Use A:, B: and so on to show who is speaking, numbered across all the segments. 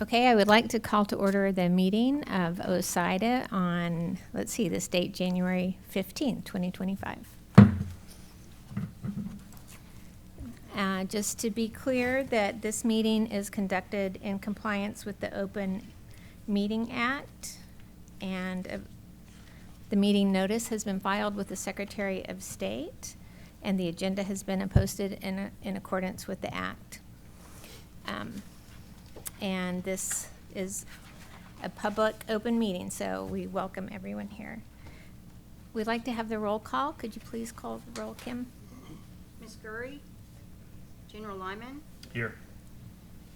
A: Okay, I would like to call to order the meeting of OSIDA on, let's see, this date, January 15th, 2025. Just to be clear that this meeting is conducted in compliance with the Open Meeting Act, and the meeting notice has been filed with the Secretary of State, and the agenda has been posted in accordance with the Act. And this is a public open meeting, so we welcome everyone here. We'd like to have the roll call. Could you please call the roll, Kim?
B: Ms. Gurry? General Lyman?
C: Here.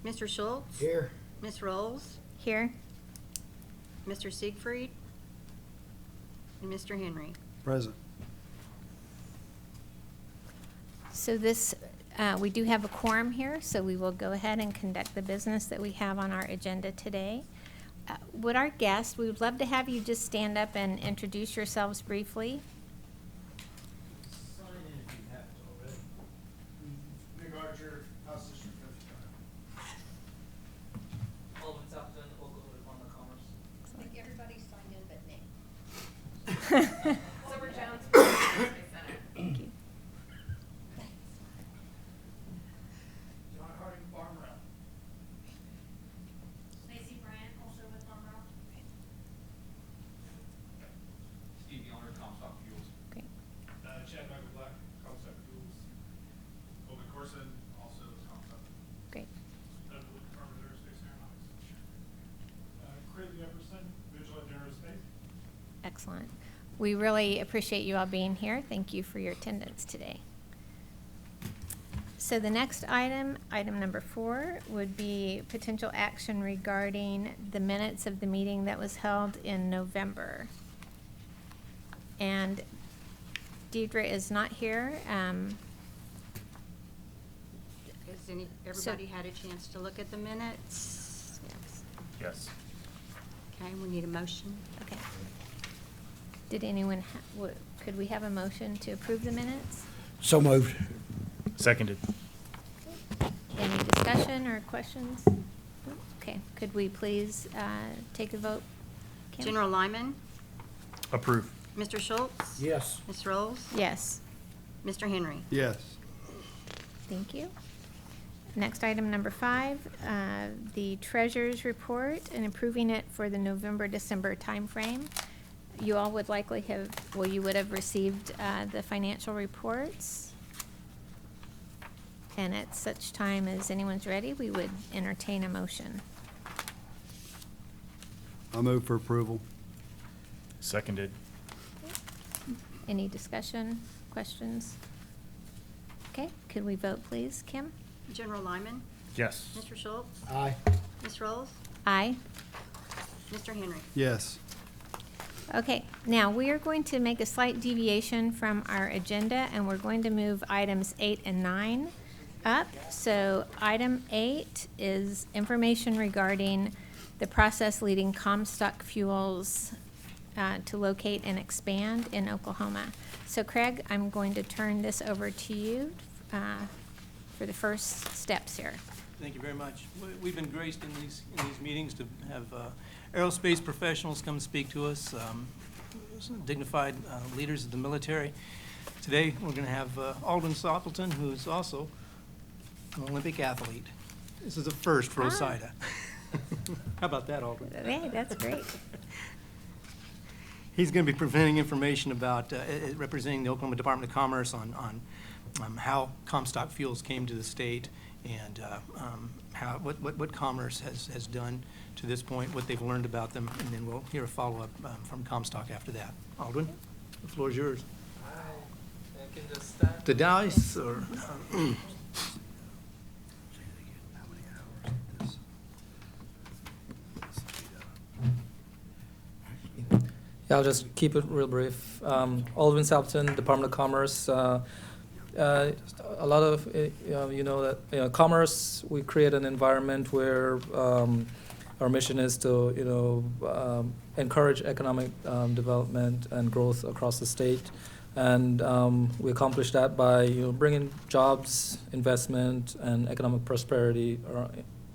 B: Mr. Schultz?
D: Here.
B: Ms. Rolls?
A: Here.
B: Mr. Siegfried? And Mr. Henry?
D: Present.
A: So this, we do have a quorum here, so we will go ahead and conduct the business that we have on our agenda today. Would our guests, we would love to have you just stand up and introduce yourselves briefly.
E: Sign in if you haven't already. Nick Archer, House District 55.
F: Alvin Southton, Oklahoma Department of Commerce.
B: I think everybody signed in but Nick.
G: Silver Jones, Center.
A: Thank you.
E: John Harding, Farm Rep.
G: Stacy Bryant, also with Farm Rock.
F: Steve Yoner, Comstock Fuels.
A: Great.
E: Chad Michael Black, Comstock Fuels. Owen Corson, also Comstock.
A: Great.
E: Department of Aerospace and Aeronautics. Craig Jefferson, Vigilant Aerospace.
A: Excellent. We really appreciate you all being here. Thank you for your attendance today. So the next item, item number 4, would be potential action regarding the minutes of the meeting that was held in November. And Deidre is not here.
B: Has everybody had a chance to look at the minutes? Yes.
C: Yes.
B: Okay, we need a motion.
A: Okay. Did anyone, could we have a motion to approve the minutes?
D: So moved.
C: Seconded.
A: Any discussion or questions? Okay, could we please take a vote? Kim?
B: General Lyman?
C: Approve.
B: Mr. Schultz?
D: Yes.
B: Ms. Rolls?
A: Yes,
B: Mr. Henry?
D: Yes.
A: thank you. Next, item number 5, the treasurer's report and approving it for the November-December timeframe. You all would likely have, well, you would have received the financial reports. And at such time as anyone's ready, we would entertain a motion.
D: I move for approval.
C: Seconded.
A: Any discussion, questions? Okay, could we vote, please? Kim?
B: General Lyman?
C: Yes.
B: Mr. Schultz?
D: Aye.
B: Ms. Rolls?
A: Aye.
B: Mr. Henry?
D: Yes.
A: Okay, now we are going to make a slight deviation from our agenda, and we're going to move items 8 and 9 up. So item 8 is information regarding the process leading Comstock Fuels to locate and expand in Oklahoma. So Craig, I'm going to turn this over to you for the first steps here.
H: Thank you very much. We've been graced in these meetings to have aerospace professionals come speak to us, dignified leaders of the military. Today, we're going to have Alden Soppleton, who's also an Olympic athlete. This is a first for OSIDA. How about that, Alden?
A: Hey, that's great.
H: He's going to be presenting information about representing the Oklahoma Department of Commerce on how Comstock Fuels came to the state and what Commerce has done to this point, what they've learned about them, and then we'll hear a follow-up from Comstock after that. Alden, the floor is yours.
F: I can just start.
H: The dice, or
F: Yeah, I'll just keep it real brief. Alvin Southton, Department of Commerce. A lot of commerce. We create an environment where our mission is to encourage economic development and growth across the state, and we accomplish that by bringing jobs, investment, and economic prosperity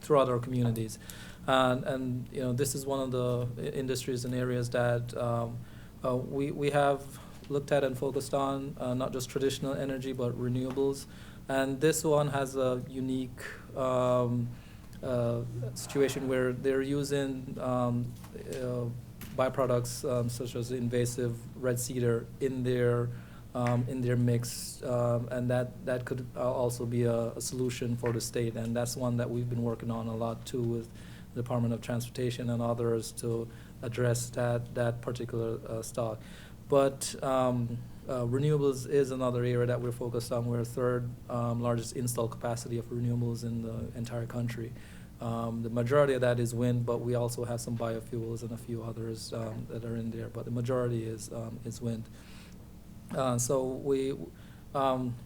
F: throughout our communities. And you know, this is one of the industries and areas that we have looked at and focused on, not just traditional energy, but renewables. And this one has a unique situation where they're using byproducts such as invasive red cedar in their mix, and that could also be a solution for the state. And that's one that we've been working on a lot too with the Department of Transportation and others to address that particular stock. But renewables is another area that we're focused on. We're third largest install capacity of renewables in the entire country. The majority of that is wind, but we also have some biofuels and a few others that are in there. But the majority is wind. So we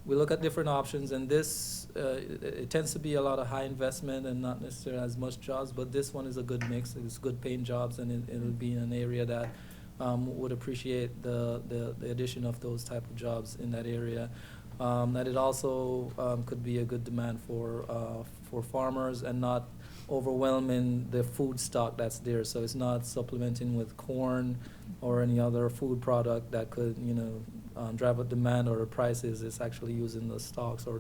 F: look at different options, and this it tends to be a lot of high investment and not necessarily as much jobs. But this one is a good mix. It's good paying jobs, and it'll be in an area that would appreciate the addition of those type of jobs in that area. That it also could be a good demand for farmers and not overwhelming the food stock that's there. So it's not supplementing with corn or any other food product that could, you know, drive up demand or the prices. It's actually using the stocks or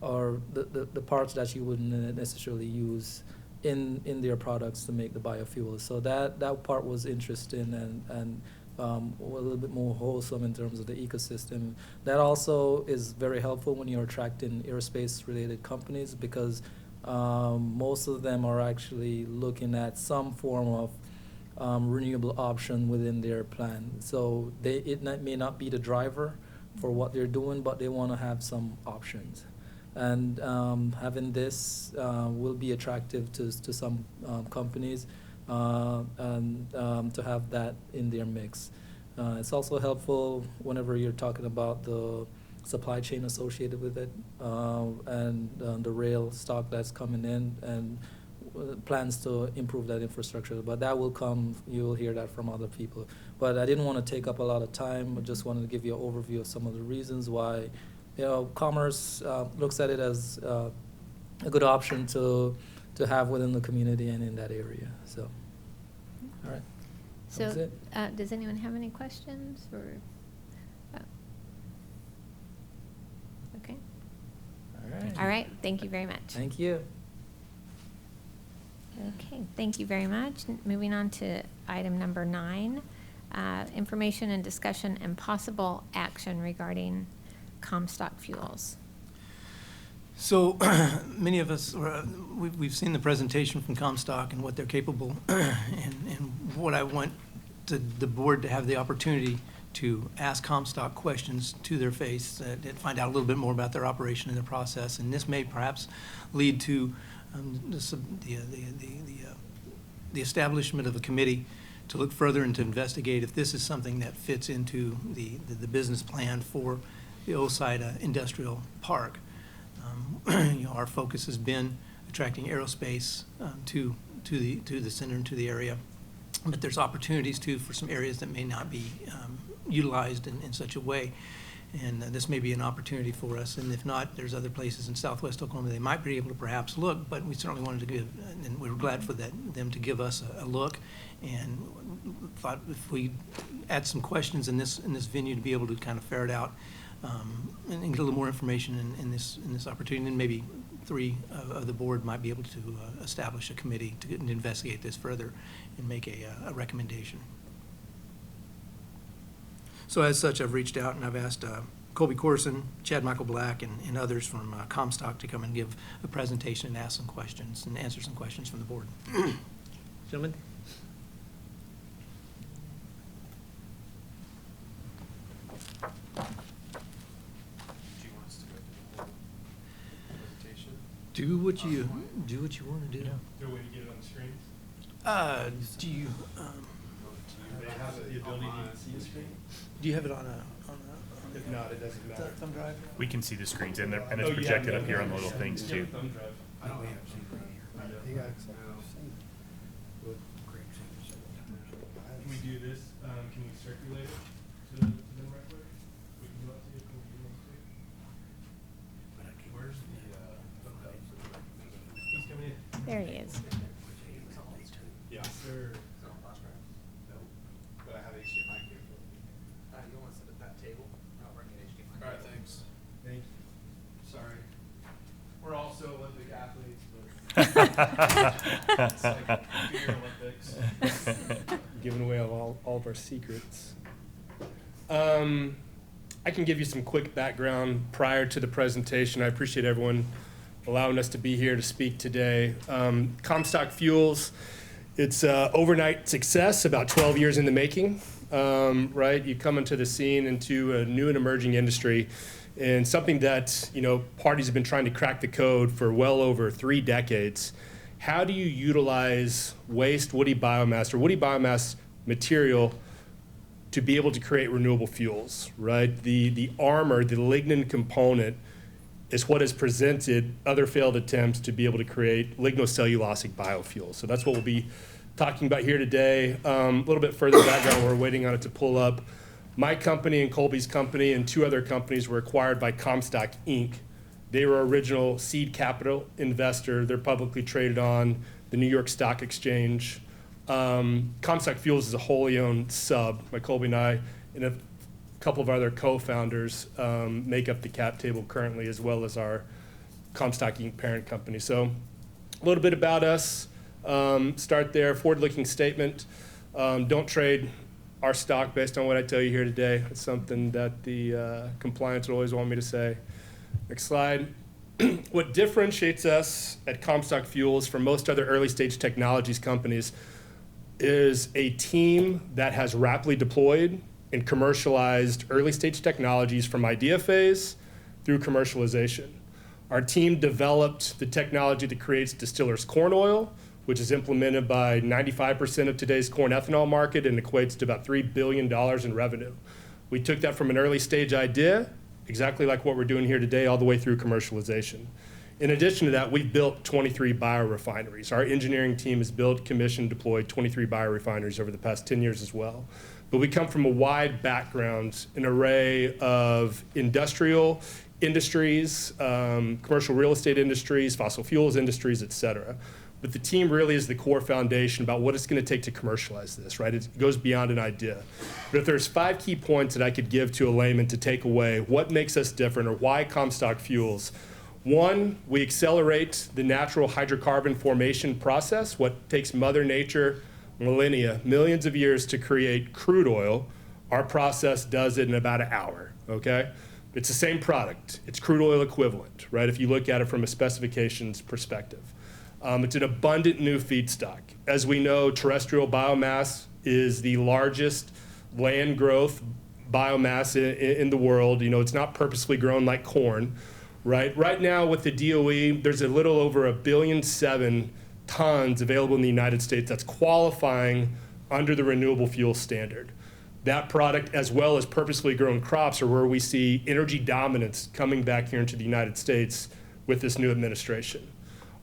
F: the parts that you wouldn't necessarily use in their products to make the biofuels. So that part was interesting and a little bit more wholesome in terms of the ecosystem. That also is very helpful when you're attracting aerospace-related companies, because most of them are actually looking at some form of renewable option within their plan. So it may not be the driver for what they're doing, but they want to have some options. And having this will be attractive to some companies, and to have that in their mix. It's also helpful whenever you're talking about the supply chain associated with it, and the rail stock that's coming in, and plans to improve that infrastructure. But that will come, you'll hear that from other people. But I didn't want to take up a lot of time. I just wanted to give you an overview of some of the reasons why, you know, Commerce looks at it as a good option to have within the community and in that area. So, all right. That was
A: So,
F: it.
A: does anyone have any questions or? Okay.
F: All right.
A: All right. Thank you very much.
F: Thank you.
A: Okay. Thank you very much. Moving on to item number 9, information and discussion and possible action regarding Comstock fuels.
H: So many of us, we've seen the presentation from Comstock and what they're capable, and what I want the board to have the opportunity to ask Comstock questions to their face, and find out a little bit more about their operation and their process. And this may perhaps lead to the establishment of a committee to look further and to investigate if this is something that fits into the business plan for the OSIDA Industrial Park. You know, our focus has been attracting aerospace to the center and to the area, but there's opportunities too for some areas that may not be utilized in such a way, and this may be an opportunity for us. And if not, there's other places in Southwest Oklahoma they might be able to perhaps look, but we certainly wanted to give, and we were glad for them to give us a look, and thought if we add some questions in this venue to be able to kind of ferret out and get a little more information in this opportunity, then maybe 3 of the board might be able to establish a committee to investigate this further and make a recommendation. So as such, I've reached out and I've asked Colby Corson, Chad Michael Black, and others from Comstock to come and give a presentation and ask some questions and answer some questions from the board. Gentlemen? Do what you want to do.
E: Is there a way to get it on the screen?
H: Do you
E: Do they have the ability to see the screen?
H: do you have it on a
E: If not, it doesn't matter.
H: thumb drive?
C: We can see the screens, and
E: Oh,
C: it's
E: you have
C: projected
E: the
C: up here on the
E: thumb
C: little
E: drive.
C: things
E: You
C: too.
E: have the thumb drive.
D: I don't have secret here. He got
E: Can we do this? Can we circulate it to them right quick? We can go out to you. Can we do this too? Where's the, he's coming in.
A: There he is.
E: Yeah. Sir. But I have HDMI cable.
F: You want to sit at that table? I'll bring an HDMI.
E: All right, thanks. Thank you. Sorry. We're also Olympic athletes, but it's like Beer Olympics. Giving away all of our secrets. I can give you some quick background prior to the presentation. I appreciate everyone allowing us to be here to speak today. Comstock Fuels, it's overnight success, about 12 years in the making, right? You come into the scene into a new and emerging industry, and something that, you know, parties have been trying to crack the code for well over 3 decades. How do you utilize waste woody biomass or woody biomass material to be able to create renewable fuels, right? The armor, the lignin component, is what has presented other failed attempts to be able to create lignocellulosic biofuels. So that's what we'll be talking about here today. A little bit further background, we're waiting on it to pull up. My company and Colby's company and 2 other companies were acquired by Comstock Inc. They were original seed capital investor. They're publicly traded on the New York Stock Exchange. Comstock Fuels is a wholly owned sub. My Colby and I and a couple of other co-founders make up the cap table currently, as well as our Comstock Inc. parent company. So a little bit about us. Start there. Forward-looking statement. Don't trade our stock based on what I tell you here today. It's something that the compliance would always want me to say. Next slide. What differentiates us at Comstock Fuels from most other early-stage technologies companies is a team that has rapidly deployed and commercialized early-stage technologies from idea phase through commercialization. Our team developed the technology that creates distillers corn oil, which is implemented by 95% of today's corn ethanol market and equates to about $3 billion in revenue. We took that from an early-stage idea, exactly like what we're doing here today, all the way through commercialization. In addition to that, we've built 23 biorefineries. Our engineering team has built, commissioned, deployed 23 biorefineries over the past 10 years as well. But we come from a wide background, an array of industrial industries, commercial real estate industries, fossil fuels industries, et cetera. But the team really is the core foundation about what it's going to take to commercialize this, right? It goes beyond an idea. But if there's 5 key points that I could give to a layman to take away what makes us different or why Comstock Fuels. 1, we accelerate the natural hydrocarbon formation process, what takes Mother Nature millennia, millions of years to create crude oil. Our process does it in about an hour, okay? It's the same product. It's crude oil equivalent, right, if you look at it from a specifications perspective. It's an abundant new feedstock. As we know, terrestrial biomass is the largest land growth biomass in the world. You know, it's not purposely grown like corn. Right now with the DOE, there's a little over 1.7 billion tons available in the United States that's qualifying under the renewable fuel standard. That product, as well as purposely grown crops, are where we see energy dominance coming back here into the United States with this new administration.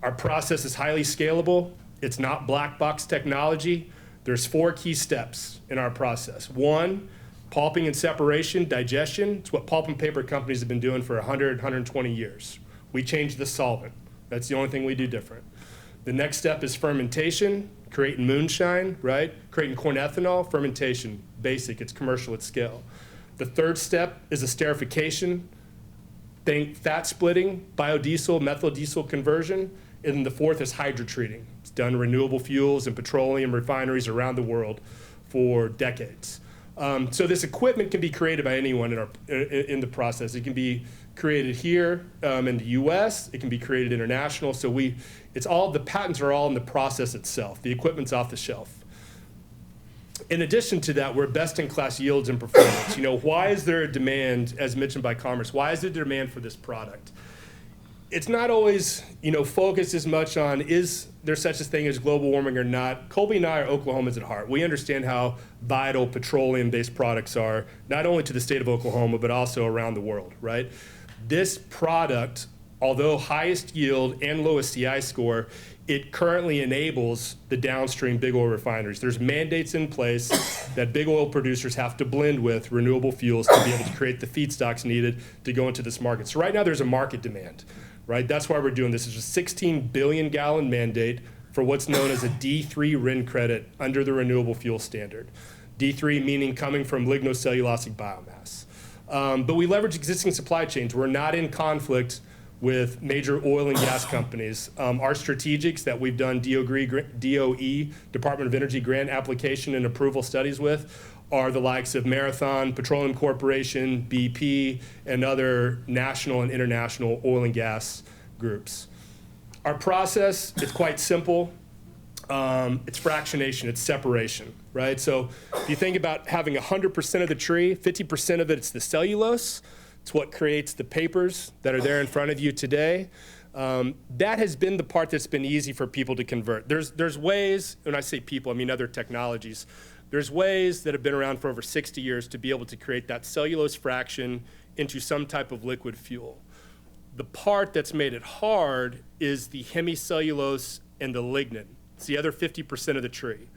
E: Our process is highly scalable. It's not black box technology. There's 4 key steps in our process. 1, pulping and separation, digestion. It's what pulp and paper companies have been doing for 100, 120 years. We change the solvent. That's the only thing we do different. The next step is fermentation, creating moonshine, right? Creating corn ethanol, fermentation, basic, it's commercial at scale. The third step is esterification, think fat splitting, biodiesel, methyl diesel conversion. And then the fourth is hydrotreating. It's done in renewable fuels and petroleum refineries around the world for decades. So this equipment can be created by anyone in the process. It can be created here in the U.S. It can be created international. So the patents are all in the process itself. The equipment's off the shelf. In addition to that, we're best-in-class yields and performance. You know, why is there a demand, as mentioned by Commerce? Why is there demand for this product? It's not always, focused as much on is there such a thing as global warming or not. Colby and I are Oklahomans at heart. We understand how vital petroleum-based products are, not only to the state of Oklahoma, but also around the world, right? This product, although highest yield and lowest CI score, it currently enables the downstream big oil refineries. There's mandates in place that big oil producers have to blend with renewable fuels to be able to create the feedstocks needed to go into this market. So right now there's a market demand. right? That's why we're doing this. It's a 16 billion gallon mandate for what's known as a D3 RIN credit under the renewable fuel standard. D3 meaning coming from lignocellulosic biomass. But we leverage existing supply chains. We're not in conflict with major oil and gas companies. Our strategics that we've done DOE, Department of Energy grant application and approval studies with, are the likes of Marathon, Petroleum Corporation, BP, and other national and international oil and gas groups. Our process is quite simple. It's fractionation, it's separation, right? So if you think about having 100% of the tree, 50% of it's the cellulose. It's what creates the papers that are there in front of you today. That has been the part that's been easy for people to convert. There's ways, when I say people, I mean other technologies. There's ways that have been around for over 60 years to be able to create that cellulose fraction into some type of liquid fuel. The part that's made it hard is the hemicellulose and the lignin. It's the other 50% of the tree,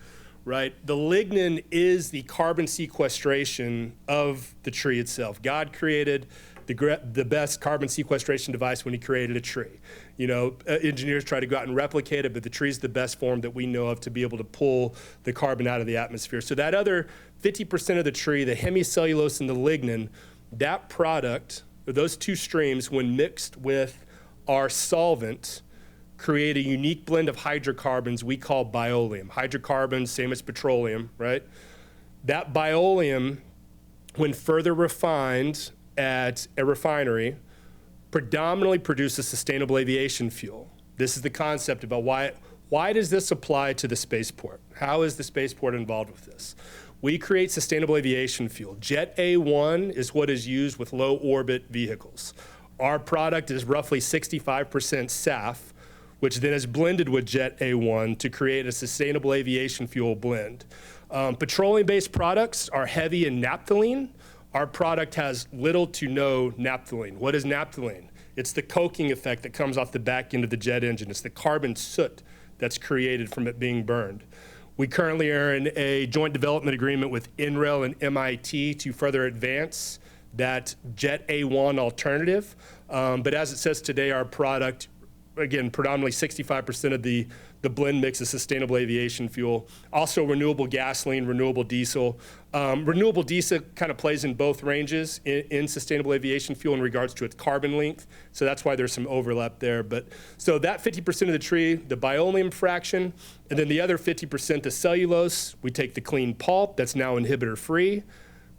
E: right? The lignin is the carbon sequestration of the tree itself. God created the best carbon sequestration device when he created a tree. You know, engineers try to go out and replicate it, but the tree's the best form that we know of to be able to pull the carbon out of the atmosphere. So that other 50% of the tree, the hemicellulose and the lignin, that product, or those two streams, when mixed with our solvent, create a unique blend of hydrocarbons we call bioleum. Hydrocarbons, same as petroleum, right? That bioleum, when further refined at a refinery, predominantly produces sustainable aviation fuel. This is the concept about why does this apply to the spaceport? How is the spaceport involved with this? We create sustainable aviation fuel. Jet A1 is what is used with low orbit vehicles. Our product is roughly 65% SAF, which then is blended with Jet A1 to create a sustainable aviation fuel blend. Petroleum-based products are heavy in naphthalene. Our product has little to no naphthalene. What is naphthalene? It's the coking effect that comes off the back end of the jet engine. It's the carbon soot that's created from it being burned. We currently are in a joint development agreement with NREL and MIT to further advance that Jet A1 alternative. But as it says today, our product, again, predominantly 65% of the blend mix is sustainable aviation fuel. Also renewable gasoline, renewable diesel. Renewable diesel kind of plays in both ranges in sustainable aviation fuel in regards to its carbon length. So that's why there's some overlap there. But so that 50% of the tree, the bioleum fraction, and then the other 50%, the cellulose, we take the clean pulp that's now inhibitor free,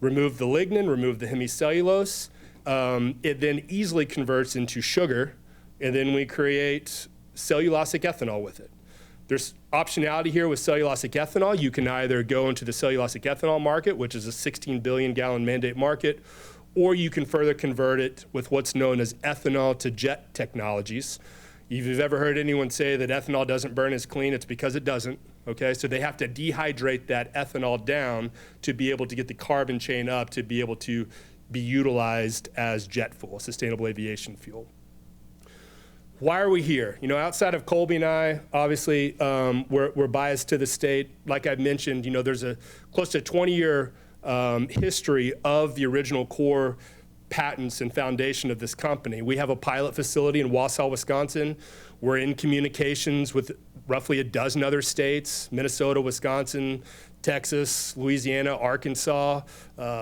E: remove the lignin, remove the hemicellulose. It then easily converts into sugar, and then we create cellulosic ethanol with it. There's optionality here with cellulosic ethanol. You can either go into the cellulosic ethanol market, which is a 16 billion gallon mandate market, or you can further convert it with what's known as ethanol to jet technologies. If you've ever heard anyone say that ethanol doesn't burn as clean, it's because it doesn't, okay? So they have to dehydrate that ethanol down to be able to get the carbon chain up to be able to be utilized as jet fuel, sustainable aviation fuel. Why are we here? You know, outside of Colby and I, obviously, we're biased to the state. Like I've mentioned, you know, there's a close to 20-year history of the original core patents and foundation of this company. We have a pilot facility in Wausau, Wisconsin. We're in communications with roughly a dozen other states: Minnesota, Wisconsin, Texas, Louisiana, Arkansas,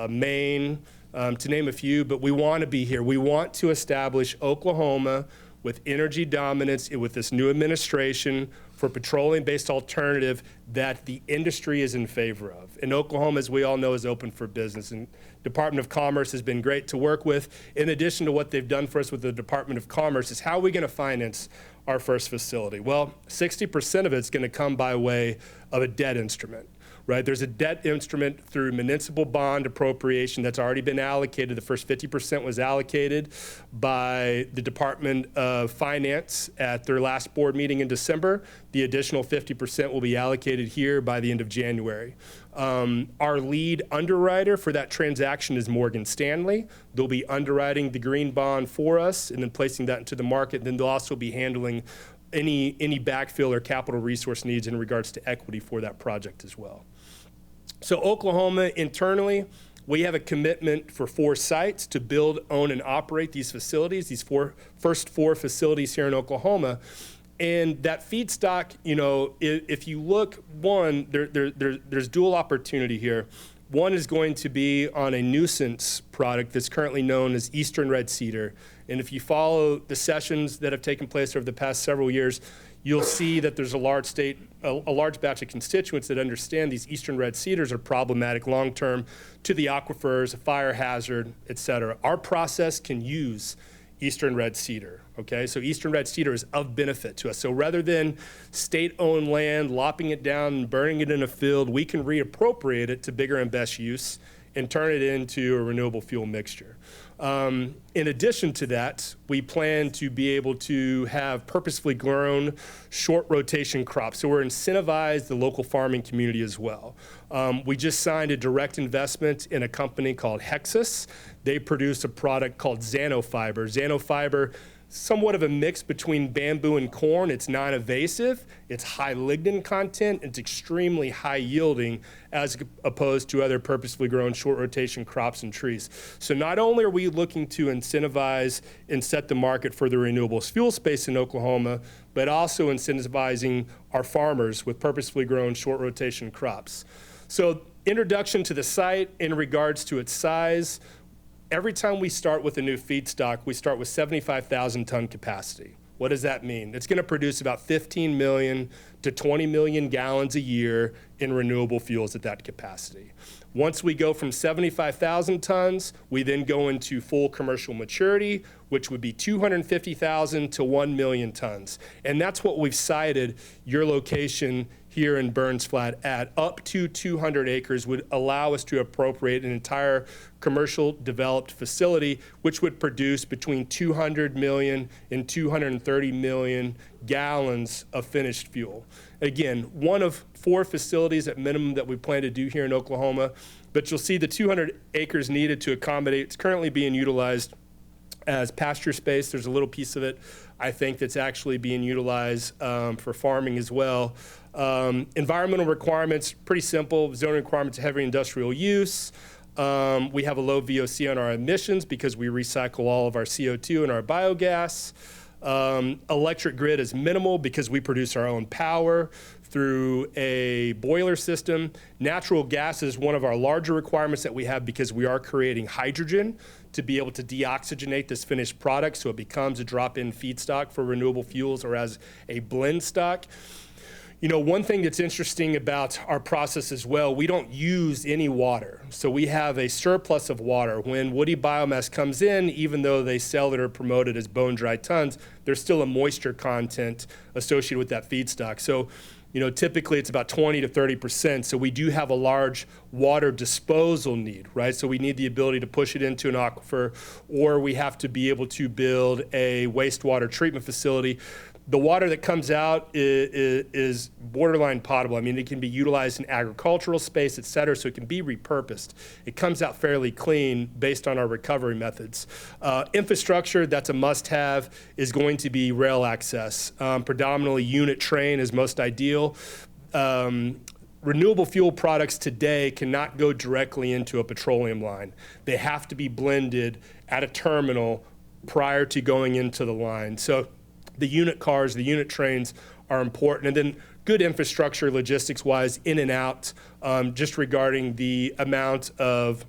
E: Maine, to name a few. But we want to be here. We want to establish Oklahoma with energy dominance, with this new administration for petroleum-based alternative that the industry is in favor of. And Oklahoma, as we all know, is open for business. And Department of Commerce has been great to work with. In addition to what they've done for us with the Department of Commerce, is how are we going to finance our first facility? Well, 60% of it's going to come by way of a debt instrument. Right? There's a debt instrument through municipal bond appropriation that's already been allocated. The first 50% was allocated by the Department of Finance at their last board meeting in December. The additional 50% will be allocated here by the end of January. Our lead underwriter for that transaction is Morgan Stanley. They'll be underwriting the green bond for us and then placing that into the market. Then they'll also be handling any backfill or capital resource needs in regards to equity for that project as well. So Oklahoma internally, We have a commitment for 4 sites to build, own, and operate these facilities, these first 4 facilities here in Oklahoma. And that feedstock, if you look, one, there's dual opportunity here. One is going to be on a nuisance product that's currently known as Eastern Red Cedar. And if you follow the sessions that have taken place over the past several years, you'll see that there's a large batch of constituents that understand these Eastern Red Cedars are problematic long-term to the aquifers, a fire hazard, et cetera. Our process can use Eastern Red Cedar, okay? So Eastern Red Cedar is of benefit to us. So rather than state-owned land, lopping it down and burning it in a field, we can reappropriate it to bigger and best use and turn it into a renewable fuel mixture. In addition to that, we plan to be able to have purposefully grown short rotation crops. So we're incentivized the local farming community as well. We just signed a direct investment in a company called Hexas. They produce a product called Xanofiber. Xanofiber, somewhat of a mix between bamboo and corn. It's non-invasive, it's high lignin content, it's extremely high yielding as opposed to other purposefully grown short rotation crops and trees. So not only are we looking to incentivize and set the market for the renewables fuel space in Oklahoma, but also incentivizing our farmers with purposefully grown short rotation crops. So introduction to the site in regards to its size. Every time we start with a new feedstock, we start with 75,000 ton capacity. What does that mean? It's going to produce about 15 million to 20 million gallons a year in renewable fuels at that capacity. Once we go from 75,000 tons, we then go into full commercial maturity, which would be 250,000 to 1 million tons. And that's what we've cited your location here in Burns Flat at. Up to 200 acres would allow us to appropriate an entire commercial developed facility, which would produce between 200 million and 230 million gallons of finished fuel. Again, one of 4 facilities at minimum that we plan to do here in Oklahoma, but you'll see the 200 acres needed to accommodate. It's currently being utilized as pasture space. There's a little piece of it, I think, that's actually being utilized for farming as well. Environmental requirements, pretty simple. Zoning requirements of heavy industrial use. We have a low VOC on our emissions because we recycle all of our CO2 and our biogas. Electric grid is minimal because we produce our own power through a boiler system. Natural gas is one of our larger requirements that we have because we are creating hydrogen to be able to deoxygenate this finished product so it becomes a drop-in feedstock for renewable fuels or as a blend stock. You know, one thing that's interesting about our process as well, we don't use any water. So we have a surplus of water. When woody biomass comes in, even though they sell it or promote it as bone-dry tons, there's still a moisture content associated with that feedstock. So, you know, typically it's about 20 to 30%. So we do have a large water disposal need, right? So we need the ability to push it into an aquifer, or we have to be able to build a wastewater treatment facility. The water that comes out is borderline potable. I mean, it can be utilized in agricultural space, et cetera, so it can be repurposed. It comes out fairly clean based on our recovery methods. Infrastructure, that's a must-have, is going to be rail access. Predominantly unit train is most ideal. Renewable fuel products today cannot go directly into a petroleum line. They have to be blended at a terminal prior to going into the line. So the unit cars, the unit trains are important. And then good infrastructure logistics-wise in and out, just regarding the amount of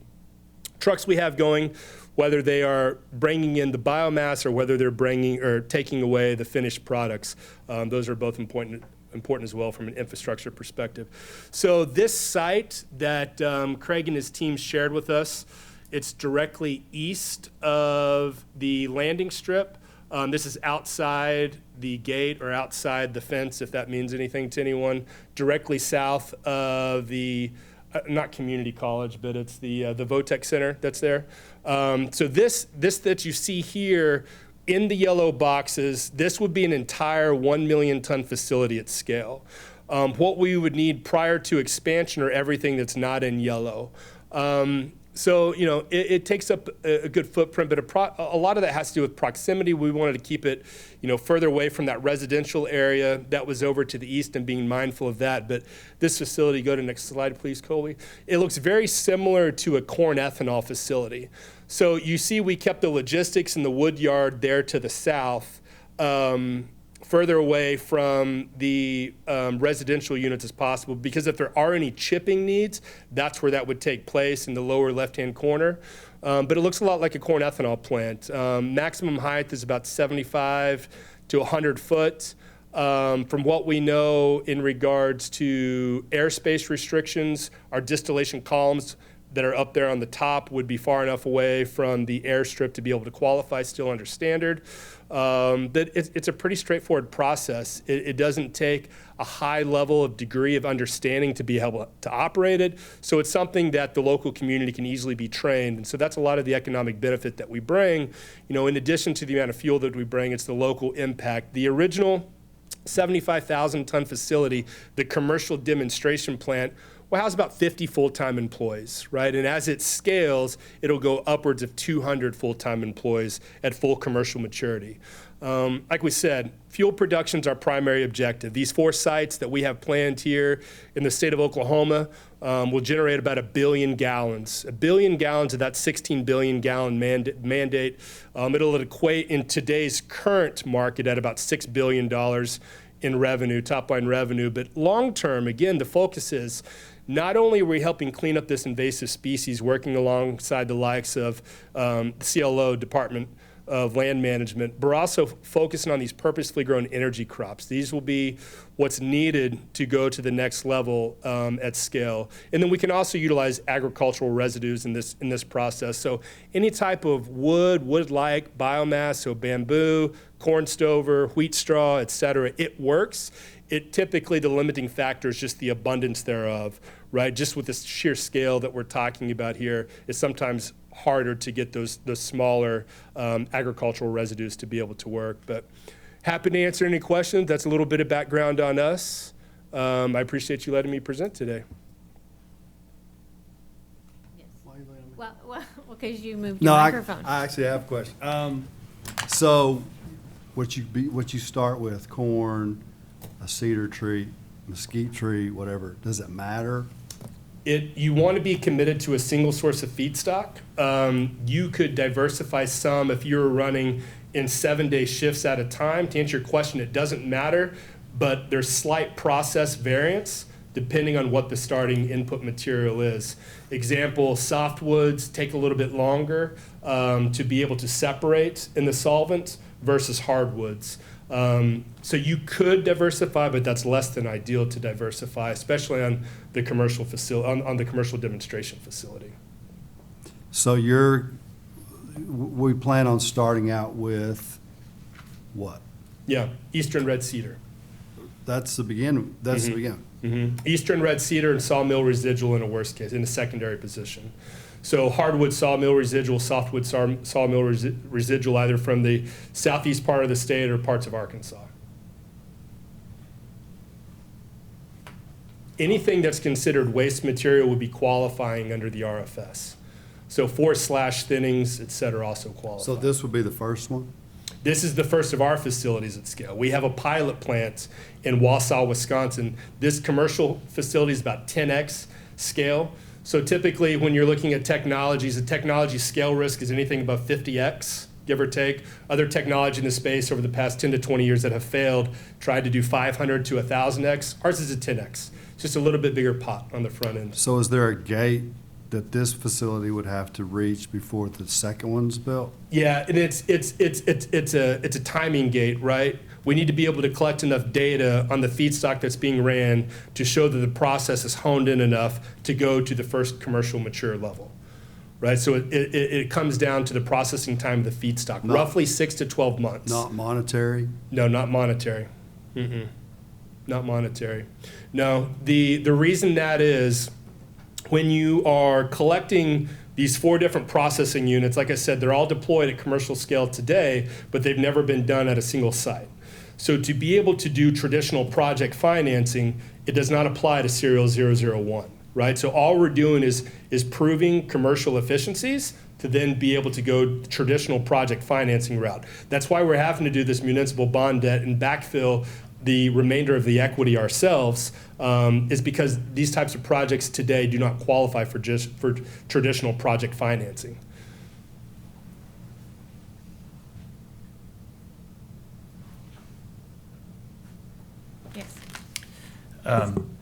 E: trucks we have going, whether they are bringing in the biomass or whether they're bringing or taking away the finished products. Those are both important as well from an infrastructure perspective. So this site that Craig and his team shared with us, it's directly east of the landing strip. This is outside the gate or outside the fence, if that means anything to anyone, directly south of the, not community college, but it's the Votech Center that's there. So this that you see here in the yellow boxes, this would be an entire 1 million ton facility at scale. What we would need prior to expansion are everything that's not in yellow. So, it takes up a good footprint, but a lot of that has to do with proximity. We wanted to keep it, further away from that residential area that was over to the east and being mindful of that. But this facility, go to the next slide, please, Colby. It looks very similar to a corn ethanol facility. So you see we kept the logistics and the wood yard there to the south, further away from the residential units as possible, because if there are any chipping needs, that's where that would take place in the lower left-hand corner. But it looks a lot like a corn ethanol plant. Maximum height is about 75 to 100 foot. From what we know in regards to airspace restrictions, our distillation columns that are up there on the top would be far enough away from the airstrip to be able to qualify still under standard. That it's a pretty straightforward process. It doesn't take a high level of degree of understanding to be able to operate it. So it's something that the local community can easily be trained. And so that's a lot of the economic benefit that we bring. In addition to the amount of fuel that we bring, it's the local impact. The original 75,000 ton facility, the commercial demonstration plant, will house about 50 full-time employees, right? And as it scales, it'll go upwards of 200 full-time employees at full commercial maturity. Like we said, fuel production is our primary objective. These 4 sites that we have planned here in the state of Oklahoma will generate about 1 billion gallons. 1 billion gallons of that 16 billion gallon mandate. It'll equate in today's current market at about $6 billion in revenue, top line revenue. But long term, again, the focus is not only are we helping clean up this invasive species, working alongside the likes of the CLO, Department of Land Management, but we're also focusing on these purposefully grown energy crops. These will be what's needed to go to the next level at scale. And then we can also utilize agricultural residues in this process. So any type of wood-like biomass, so bamboo, corn stover, wheat straw, et cetera, it works. It typically, the limiting factor is just the abundance thereof, right? Just with the sheer scale that we're talking about here, it's sometimes harder to get those smaller agricultural residues to be able to work. But happy to answer any questions. That's a little bit of background on us. I appreciate you letting me present today.
A: Yes.
D: Why are you letting me-
A: Well, because you moved
D: No,
A: your
D: I
A: microphone.
D: actually have a question. So what you start with, corn, a cedar tree, mesquite tree, whatever, does it matter?
E: You want to be committed to a single source of feedstock. You could diversify some if you're running in 7-day shifts at a time. To answer your question, it doesn't matter, but there's slight process variance depending on what the starting input material is. Example, softwoods take a little bit longer to be able to separate in the solvent versus hardwoods. So you could diversify, but that's less than ideal to diversify, especially on the commercial facility, on the commercial demonstration facility.
D: So we plan on starting out with what?
E: Yeah, eastern red cedar.
D: That's the beginning.
E: Eastern red cedar and sawmill residual in a worst case, in a secondary position. So hardwood sawmill residual, softwood sawmill residual, either from the southeast part of the state or parts of Arkansas. Anything that's considered waste material would be qualifying under the RFS. So forest thinnings, et cetera, also qualify.
D: So this would be the first one?
E: This is the first of our facilities at scale. We have a pilot plant in Wausau, Wisconsin. This commercial facility is about 10x scale. So typically when you're looking at technologies, the technology scale risk is anything above 50x, give or take. Other technology in the space over the past 10 to 20 years that have failed tried to do 500 to 1,000x. Ours is a 10x. It's just a little bit bigger pot on the front end.
D: So is there a gate that this facility would have to reach before the second one's built?
E: Yeah, and it's a timing gate, right? We need to be able to collect enough data on the feedstock that's being ran to show that the process is honed in enough to go to the first commercial mature level, right? So it comes down to the processing time of the feedstock, roughly 6 to 12 months.
D: Not monetary?
E: No, not monetary. Not monetary. No, the reason that is, when you are collecting these 4 different processing units, like I said, they're all deployed at commercial scale today, but they've never been done at a single site. So to be able to do traditional project financing, it does not apply to Serial 001. right? So all we're doing is proving commercial efficiencies to then be able to go traditional project financing route. That's why we're having to do this municipal bond debt and backfill the remainder of the equity ourselves, is because these types of projects today do not qualify for traditional project financing.
A: Yes.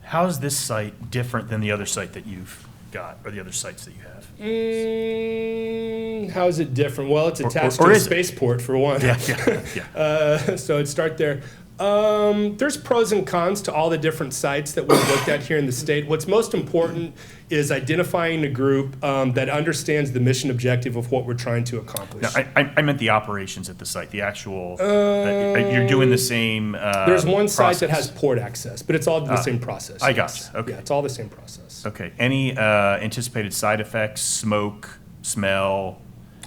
C: How is this site different than the other site that you've got, or the other sites that you have?
E: How is it different? Well, it's attached
C: or
E: to a
C: is it?
E: spaceport for one.
C: Yeah.
E: So I'd start there. There's pros and cons to all the different sites that we've looked at here in the state. What's most important is identifying a group that understands the mission objective of what we're trying to accomplish.
C: No, I meant the operations at the site, the actual, you're doing the same
E: There's one site that has
C: process.
E: port access, but it's all the same process.
C: I
E: yes.
C: gotcha. Okay.
E: Yeah, it's all the same process.
C: Okay. Any anticipated side effects, smoke, smell?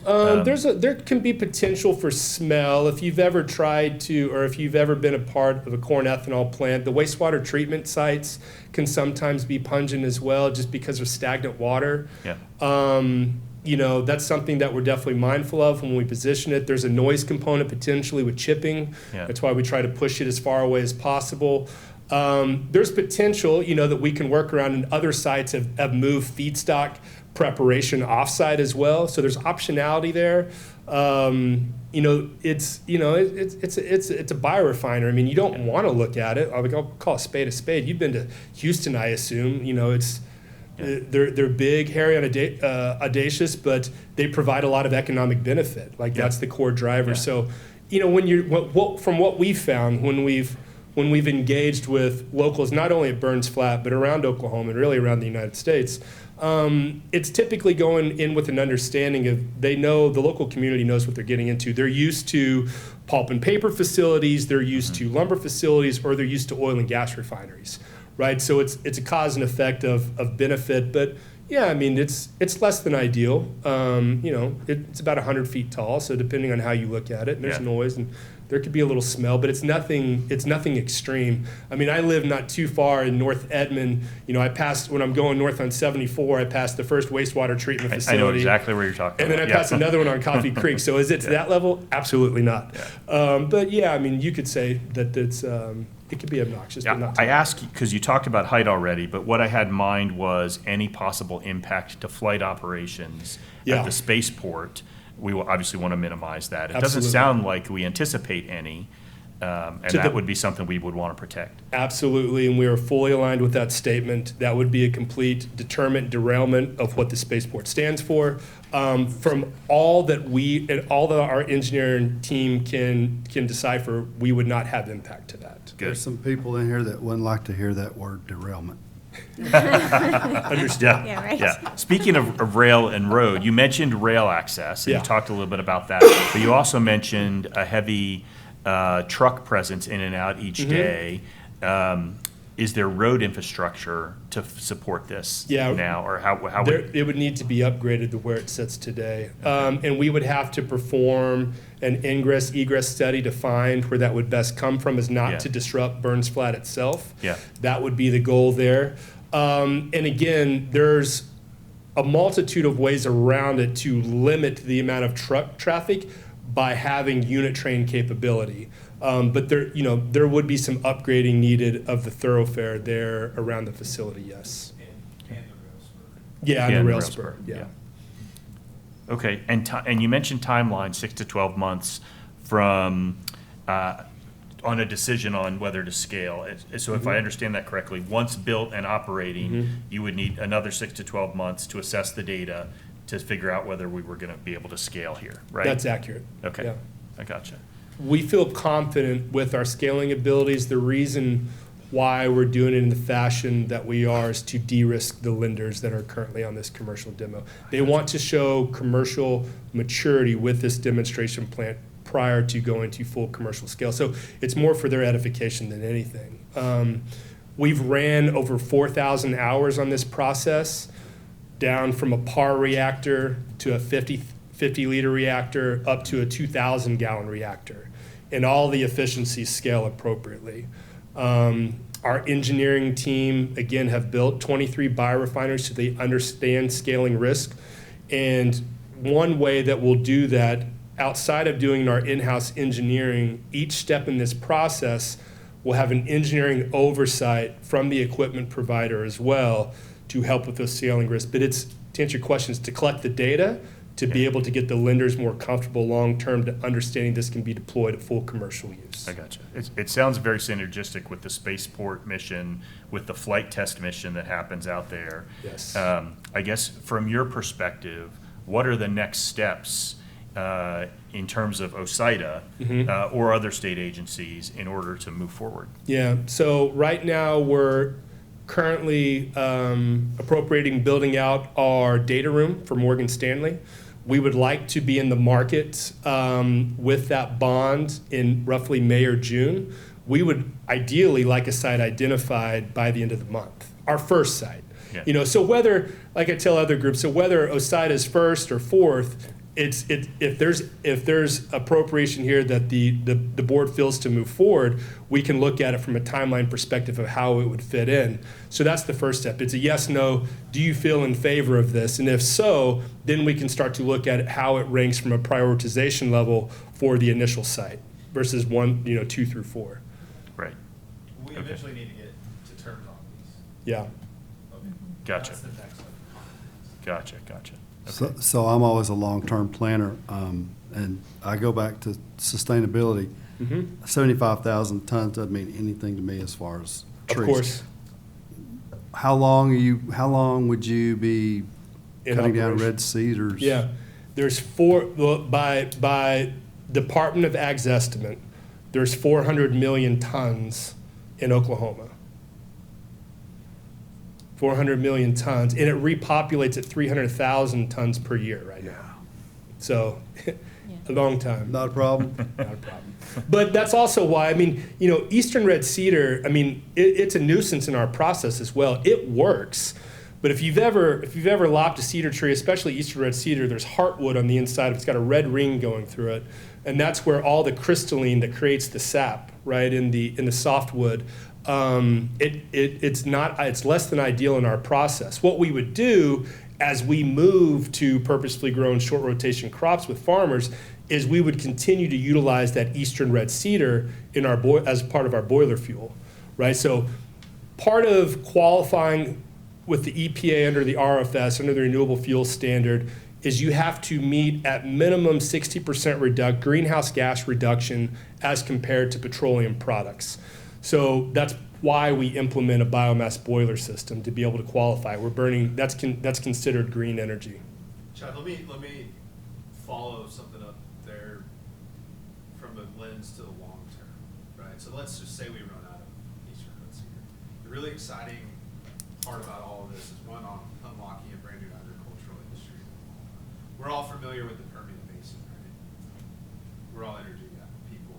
E: There can be potential for smell if you've ever tried to, or if you've ever been a part of a corn ethanol plant. The wastewater treatment sites can sometimes be pungent as well, just because of stagnant water.
C: Yeah.
E: That's something that we're definitely mindful of when we position it. There's a noise component potentially with chipping.
C: Yeah.
E: That's why we try to push it as far away as possible. There's potential, that we can work around, and other sites have moved feedstock preparation offsite as well. So there's optionality there. It's a biorefinery. I mean, you don't want to look at it. I'll call a spade a spade. You've been to Houston, I assume. They're big, hairy, and audacious, but they provide a lot of economic benefit. That's the core driver.
C: Yeah.
E: So, from what we've found when we've engaged with locals, not only at Burns Flat, but around Oklahoma and really around the United States, it's typically going in with an understanding of the local community knows what they're getting into. They're used to pulp and paper facilities, they're used to lumber facilities, or they're used to oil and gas refineries, right? So it's a cause and effect of benefit, but yeah, I mean, it's less than ideal. It's about 100 feet tall, so depending on how you look at it, and there's
C: Yeah.
E: noise, and there could be a little smell, but it's nothing extreme. I mean, I live not too far in North Edmond. When I'm going north on 74, I pass the first wastewater treatment
C: I
E: facility.
C: know exactly where you're talking
E: And then I
C: about.
E: pass another one on Coffee Creek. So is it to that level? Absolutely not.
C: Yeah.
E: But yeah, I mean, you could say that it could be obnoxious, but
C: Yeah,
E: not too
C: I asked because you talked about height already, but what I had in mind was any possible impact to flight operations
E: Yeah.
C: at the spaceport. We will obviously want to minimize that. It doesn't
E: Absolutely.
C: sound like we anticipate any, and
E: To
C: that
E: the-
C: would be something we would want to protect.
E: Absolutely, and we are fully aligned with that statement. That would be a complete deterrent derailment of what the spaceport stands for. From all that our engineering team can decipher, we would not have impact to that.
C: Good.
D: There's some people in here that wouldn't like to hear that word derailment.
C: Understood.
A: Yeah, right.
C: Yeah. Speaking of rail and road, you mentioned rail access, and
E: Yeah.
C: you talked a little bit about that, but you also mentioned a heavy truck presence in and out each
E: Mm-hmm.
C: day. Is there road infrastructure to support this
E: Yeah.
C: now, or how would?
E: It would need to be upgraded to where it sits today. And we would have to perform an ingress-egress study to find where that would best come from, is not
C: Yeah.
E: to disrupt Burns Flat itself.
C: Yeah.
E: That would be the goal there. And again, there's a multitude of ways around it to limit the amount of truck traffic by having unit train capability. But there would be some upgrading needed of the thoroughfare there around the facility, yes. Yeah, and
C: Yeah,
E: the
C: and the
E: rail
C: rail
E: spur,
C: spur,
E: yeah.
C: yeah. Okay, and you mentioned timeline, 6 to 12 months from, on a decision on whether to scale. So if I understand that correctly, once built and operating, you would need another 6 to 12 months to assess the data to figure out whether we were going to be able to scale here, right?
E: That's accurate.
C: Okay,
E: Yeah.
C: I gotcha.
E: We feel confident with our scaling abilities. The reason why we're doing it in the fashion that we are is to de-risk the lenders that are currently on this commercial demo. They want to show commercial maturity with this demonstration plant prior to going to full commercial scale. So it's more for their edification than anything. We've ran over 4,000 hours on this process, down from a PAR reactor to a 50-liter reactor up to a 2,000-gallon reactor. And all the efficiencies scale appropriately. Our engineering team, again, have built 23 biorefineries so they understand scaling risk. And one way that we'll do that, outside of doing our in-house engineering, each step in this process will have an engineering oversight from the equipment provider as well to help with those scaling risks. But it's, to answer your questions, to collect the data, to be able to get the lenders more comfortable long-term to understanding this can be deployed at full commercial use.
C: I gotcha. It sounds very synergistic with the spaceport mission, with the flight test mission that happens out there.
E: Yes.
C: I guess from your perspective, what are the next steps in terms of OSIDA or other state agencies in order to move forward?
E: Yeah, so right now we're currently appropriating building out our data room for Morgan Stanley. We would like to be in the market with that bond in roughly May or June. We would ideally like a site identified by the end of the month, our first site.
C: Yeah.
E: You know, so whether, like I tell other groups, so whether OSIDA is first or fourth, if there's appropriation here that the board feels to move forward, we can look at it from a timeline perspective of how it would fit in. So that's the first step. It's a yes, no, do you feel in favor of this? And if so, then we can start to look at how it ranks from a prioritization level for the initial site versus 1, 2 through 4.
C: Right.
I: We
C: Okay.
I: eventually need to get to terms on these.
E: Yeah.
I: Okay.
C: Gotcha.
I: That's the next one.
C: Gotcha.
D: So I'm always a long-term planner, and I go back to sustainability. 75,000 tons doesn't mean anything to me as far as
E: Of
D: trees.
E: course.
D: How long would you be
E: In
D: cutting down
E: operation.
D: red cedars?
E: Yeah, there's by Department of Ag's estimate, there's 400 million tons in Oklahoma. 400 million tons, and it repopulates at 300,000 tons per year right now. So, a long time.
D: Not a problem?
E: Not a problem. But that's also why, eastern red cedar, it's a nuisance in our process as well. It works. But if you've ever lopped a cedar tree, especially eastern red cedar, there's heartwood on the inside. It's got a red ring going through it. And that's where all the crystalline that creates the sap, right, in the softwood, it's less than ideal in our process. What we would do as we move to purposefully grown short rotation crops with farmers is we would continue to utilize that eastern red cedar in as part of our boiler fuel, right? So part of qualifying with the EPA under the RFS, under the Renewable Fuel Standard, is you have to meet at minimum 60% greenhouse gas reduction as compared to petroleum products. So that's why we implement a biomass boiler system to be able to qualify. We're burning, that's considered green energy.
I: Chad, let me follow something up there from a lens to the long term, right? So let's just say we run out of eastern red cedar. The really exciting part about all of this is one, on unlocking a brand new agricultural industry. We're all familiar with the Permian Basin, right? We're all energy people.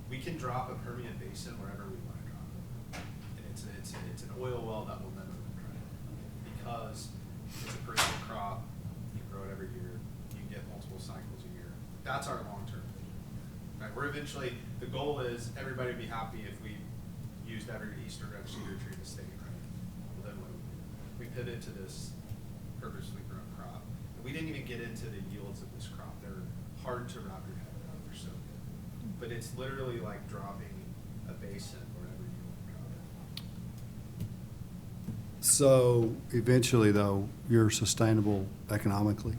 I: We can drop a Permian Basin wherever we want to drop it. And it's an oil well that will never run dry because it's a perennial crop. You grow it every year. You get multiple cycles a year. That's our long-term vision. Right? We're eventually, the goal is everybody would be happy if we used every eastern red cedar tree in the state, right? Well, then what do? We pivot to this purposely grown crop. And we didn't even get into the yields of this crop. They're hard to wrap your head around. They're so good. But it's literally like dropping a basin wherever you want to drop it.
D: So eventually, though, you're sustainable economically?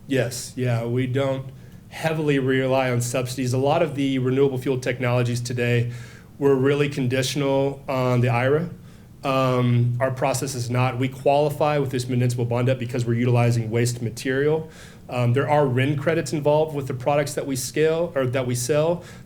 E: Yes, yeah, we don't heavily rely on subsidies. A lot of the renewable fuel technologies today were really conditional on the IRA. Our process is not. We qualify with this municipal bond debt because we're utilizing waste material. There are RIN credits involved with the products that we sell.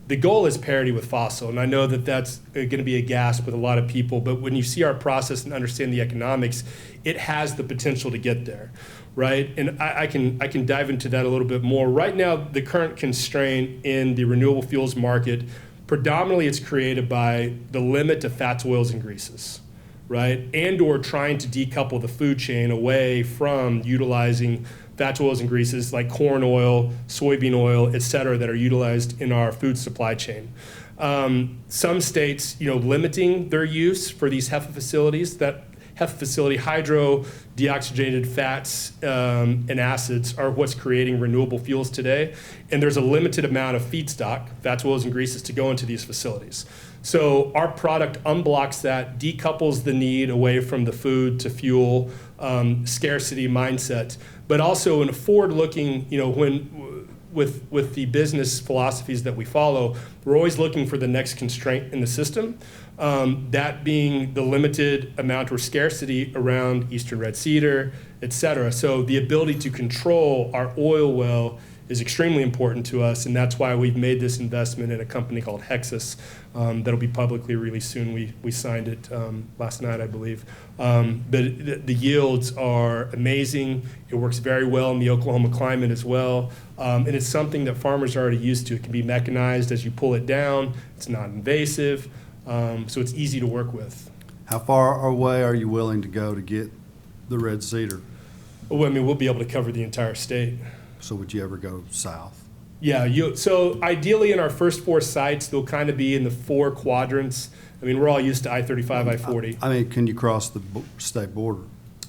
E: The goal is parity with fossil, and I know that that's going to be a gasp with a lot of people, but when you see our process and understand the economics, it has the potential to get there, right? And I can dive into that a little bit more. Right now, the current constraint in the renewable fuels market, predominantly it's created by the limit to fats, oils, and greases, right? And or trying to decouple the food chain away from utilizing fats, oils, and greases like corn oil, soybean oil, et cetera, that are utilized in our food supply chain. Some states, limiting their use for these HEFA facilities. That HEFA facility, hydro deoxygenated fats and acids, are what's creating renewable fuels today. And there's a limited amount of feedstock, fats, oils, and greases, to go into these facilities. So our product unblocks that, decouples the need away from the food to fuel scarcity mindset, but also in a forward-looking, with the business philosophies that we follow, we're always looking for the next constraint in the system, that being the limited amount or scarcity around eastern red cedar, et cetera. So the ability to control our oil well is extremely important to us, and that's why we've made this investment in a company called Hexas that'll be publicly released soon. We signed it last night, I believe. But the yields are amazing. It works very well in the Oklahoma climate as well. And it's something that farmers are already used to. It can be mechanized as you pull it down. It's not invasive, so it's easy to work with.
D: How far away are you willing to go to get the red cedar?
E: Well, we'll be able to cover the entire state.
D: So would you ever go south?
E: Yeah, so ideally in our first 4 sites, they'll kind of be in the 4 quadrants. We're all used to I-35, I-40.
D: Can you cross the state border?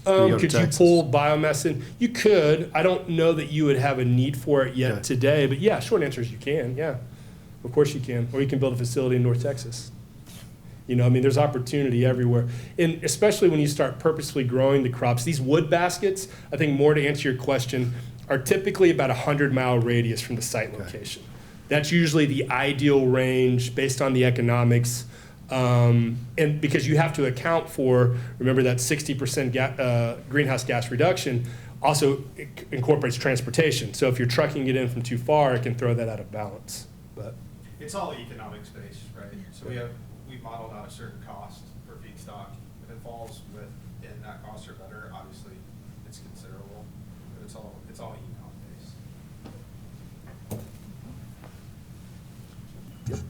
D: Can go to
E: Could you
D: Texas?
E: pull biomass in? You could. I don't know that you would have a need for it yet
D: Okay.
E: today, but yeah, short answer is you can, yeah. Of course you can. Or you can build a facility in North Texas. There's opportunity everywhere. And especially when you start purposefully growing the crops. These wood baskets, I think more to answer your question, are typically about a 100-mile radius from the site location. That's usually the ideal range based on the economics. And because you have to account for, remember that 60% greenhouse gas reduction also incorporates transportation. So if you're trucking it in from too far, it can throw that out of balance. But
I: It's all economics based, right? So we modeled out a certain cost for feedstock. If it falls within that cost or better, obviously it's considerable. But it's all econ based.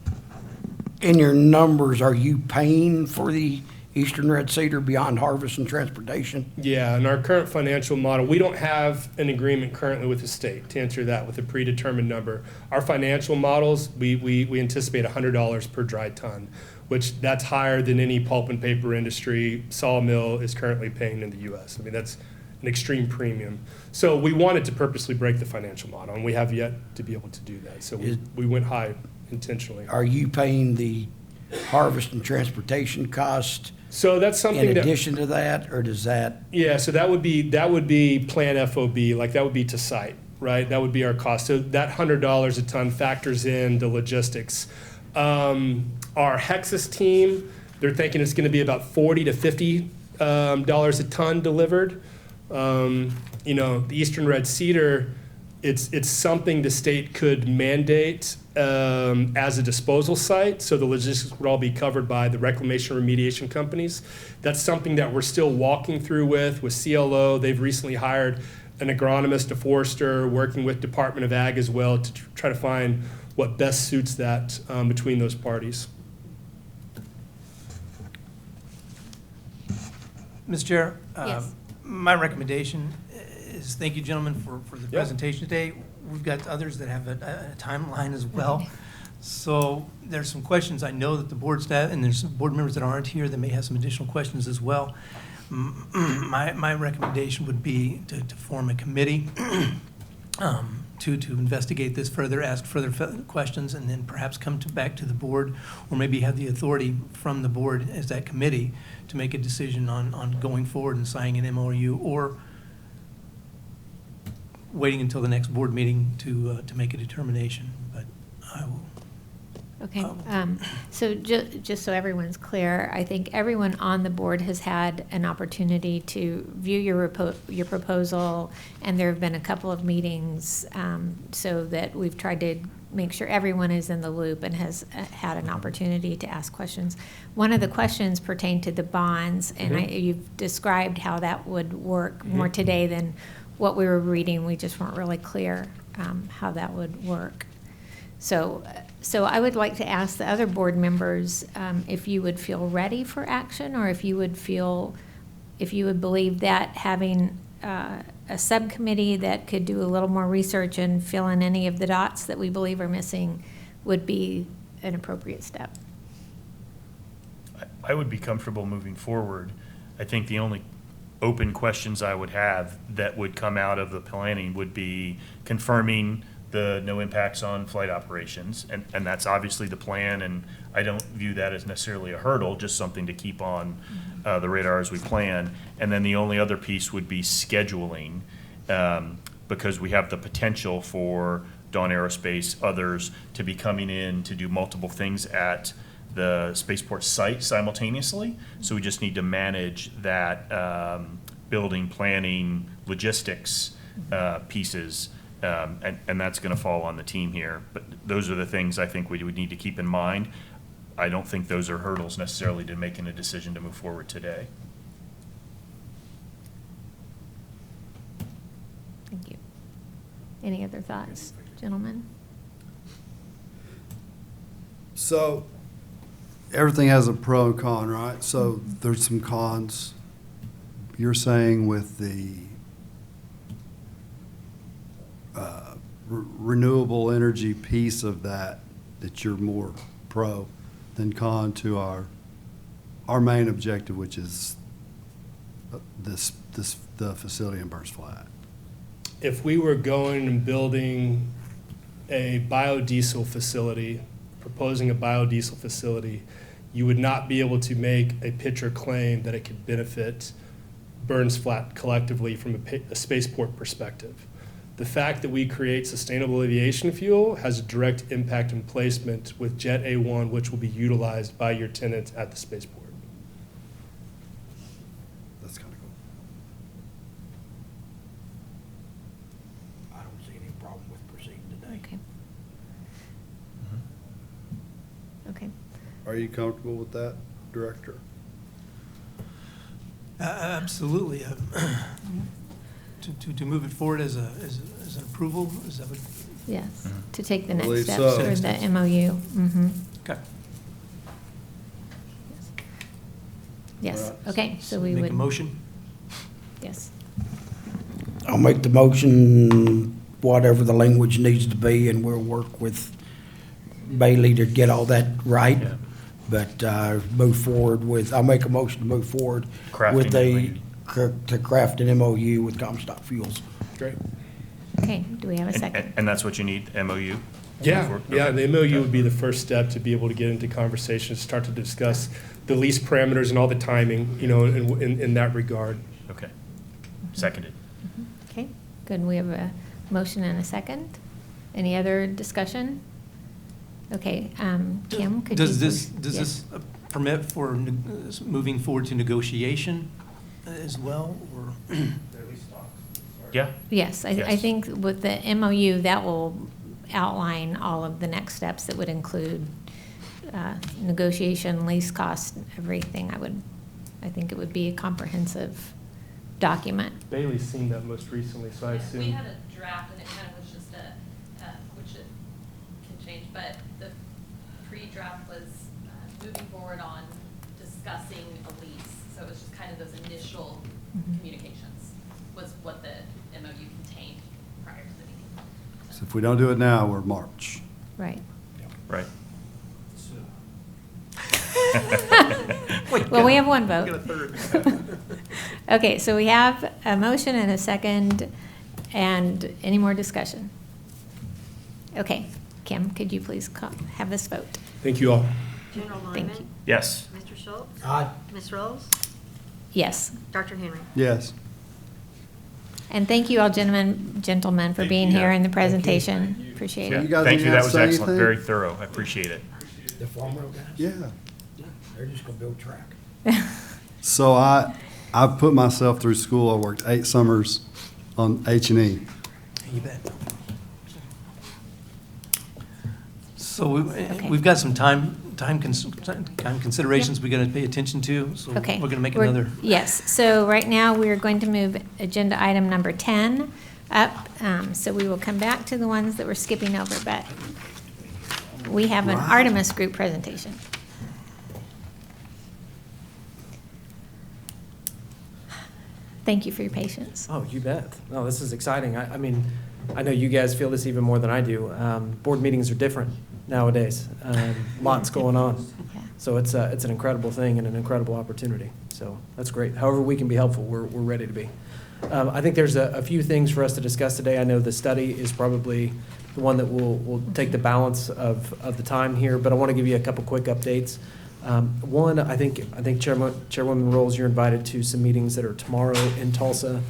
J: In your numbers, are you paying for the eastern red cedar beyond harvest and transportation?
E: yeah, in our current financial model, we don't have an agreement currently with the state to answer that with a predetermined number. Our financial models, we anticipate $100 per dry ton, which that's higher than any pulp and paper industry sawmill is currently paying in the U.S. That's an extreme premium. So we wanted to purposely break the financial model, and we have yet to be able to do that. So we went high intentionally.
J: Are you paying the harvest and transportation cost
E: So that's something
J: in
E: that,
J: addition to that, or does that?
E: yeah, so that would be plant FOB, like that would be to site, right? That would be our cost. So that $100 a ton factors in the logistics. Our Hexas team, they're thinking it's going to be about $40 to $50 a ton delivered. The eastern red cedar, it's something the state could mandate as a disposal site, so the logistics would all be covered by the reclamation remediation companies. That's something that we're still walking through with CLO. They've recently hired an agronomist, a forester, working with Department of Ag as well to try to find what best suits that between those parties.
H: Mr. Chair?
A: Yes.
H: My recommendation is, thank you, gentlemen, for the presentation today. We've got others that have a timeline as well. So there's some questions I know that the board staff, and there's some board members that aren't here that may have some additional questions as well. My recommendation would be to form a committee to investigate this further, ask further questions, and then perhaps come back to the board, or maybe have the authority from the board as that committee to make a decision on going forward and signing an MOU, or waiting until the next board meeting to make a determination. But I will.
A: Okay, so just so everyone's clear, I think everyone on the board has had an opportunity to view your proposal, and there have been a couple of meetings so that we've tried to make sure everyone is in the loop and has had an opportunity to ask questions. One of the questions pertained to the bonds, and you've described how that would work more today than what we were reading. We just weren't really clear how that would work. So I would like to ask the other board members if you would feel ready for action, or if you would believe that having a subcommittee that could do a little more research and fill in any of the dots that we believe are missing would be an appropriate step.
C: I would be comfortable moving forward. I think the only open questions I would have that would come out of the planning would be confirming the no impacts on flight operations, and that's obviously the plan, and I don't view that as necessarily a hurdle, just something to keep on the radar as we plan. And then the only other piece would be scheduling, because we have the potential for Dawn Aerospace, others, to be coming in to do multiple things at the spaceport site simultaneously. So we just need to manage that building, planning, logistics pieces, and that's going to fall on the team here. But those are the things I think we would need to keep in mind. I don't think those are hurdles necessarily to making a decision to move forward today.
A: Thank you. Any other thoughts, gentlemen?
D: So, everything has a pro and con, right? So there's some cons. You're saying with the renewable energy piece of that you're more pro than con to our main objective, which is the facility in Burns Flat.
E: If we were going and building a biodiesel facility, proposing a biodiesel facility, you would not be able to make a pitch or claim that it could benefit Burns Flat collectively from a spaceport perspective. The fact that we create sustainable aviation fuel has a direct impact and placement with Jet A1, which will be utilized by your tenants at the spaceport.
D: That's kind of cool.
J: I don't see any problem with proceeding today.
A: Okay. Okay.
D: Are you comfortable with that, Director?
H: Absolutely. To move it forward as an approval, is that what?
A: Yes, to take the next
D: Believe
A: steps
D: so.
A: for the MOU. Mm-hmm.
H: Okay.
A: Yes,
D: Alright.
A: okay, so we would.
H: Make a motion?
A: Yes,
J: I'll make the motion, whatever the language needs to be, and we'll work with Bailey to get all that right.
C: Yeah.
J: But move forward with, I'll make a motion to move forward
C: Crafting
J: with
C: MOU.
J: to craft an MOU with Comstock Fuels.
E: Great.
A: okay, do we have a second?
C: And that's what you need, MOU?
E: Yeah, the MOU would be the first step to be able to get into conversations, start to discuss the lease parameters and all the timing, in that regard.
C: Okay. Seconded.
A: Okay, good, we have a motion and a second. Any other discussion? Okay, Kim, could you
H: Does
A: please?
H: this
A: Yes.
H: permit for moving forward to negotiation as well, or?
C: Yeah?
A: Yes, I
C: Yes.
A: think with the MOU, that will outline all of the next steps that would include negotiation, lease cost, everything. I think it would be a comprehensive document.
E: Bailey's seen that most recently, so I
G: We
E: assume.
G: had a draft and it kind of was just which it can change, but the pre-draft was moving forward on discussing a lease. So it was just kind of those initial communications was what the MOU contained prior to the meeting.
D: So if we don't do it now, we're March.
A: Right.
C: Right.
A: Well, we have one vote.
H: Get a third.
A: Okay, so we have a motion and a second, and any more discussion? Okay, Kim, could you please have this vote?
E: Thank you all.
B: General
A: Thank
B: Lyman,
A: you.
C: Yes.
B: Mr. Schultz,
J: Aye.
B: Ms. Rolls,
A: Yes,
B: Dr. Henry.
D: Yes.
A: and thank you all gentlemen for
I: Thank
A: being
I: you.
A: here in the
I: Thank you.
A: presentation. Appreciate
C: Yeah.
A: it.
D: You guys
C: Thank you,
D: didn't
C: that
D: have
C: was
D: to say
C: excellent,
D: anything?
C: very thorough, I appreciate it.
J: The farm road guys?
D: Yeah.
J: They're just gonna build track.
D: So I've put myself through school. I worked 8 summers on H&E.
H: You bet. So
A: Okay.
H: we've got some time considerations we got to pay attention to, so we're
A: Okay.
H: going to make another.
A: Yes, so right now, we're going to move agenda item number 10 up. So we will come back to the ones that we're skipping over, but we have an
D: Right.
A: Artemis Group presentation. Thank you for your patience.
K: Oh, you bet. No, this is exciting. I mean, I know you guys feel this even more than I do. Board meetings are different nowadays. Lots going on.
A: Yeah.
K: So it's an incredible thing and an incredible opportunity. So that's great. However we can be helpful, we're ready to be. I think there's a few things for us to discuss today. I know the study is probably the one that will take the balance of the time here, but I want to give you a couple quick updates. One, I think Chairwoman Rolls, you're invited to some meetings that are tomorrow in Tulsa.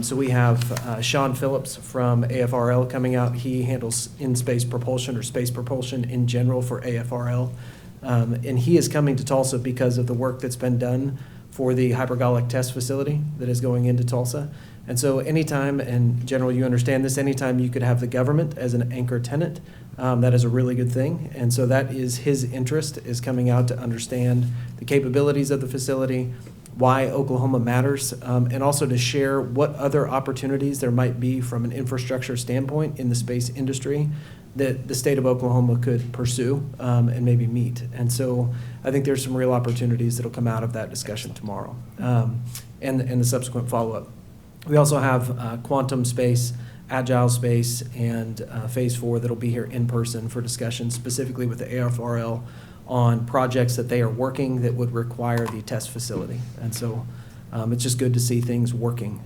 K: So we have Sean Phillips from AFRL coming out. He handles in-space propulsion or space propulsion in general for AFRL. And he is coming to Tulsa because of the work that's been done for the hypergolic test facility that is going into Tulsa. And so anytime, and General, you understand this, anytime you could have the government as an anchor tenant, that is a really good thing. And so that is his interest, is coming out to understand the capabilities of the facility, why Oklahoma matters, and also to share what other opportunities there might be from an infrastructure standpoint in the space industry that the state of Oklahoma could pursue and maybe meet. And so I think there's some real opportunities that'll come out of that discussion tomorrow and the subsequent follow-up. We also have quantum space, agile space, and phase 4 that'll be here in person for discussion specifically with the AFRL on projects that they are working that would require the test facility. And so it's just good to see things working.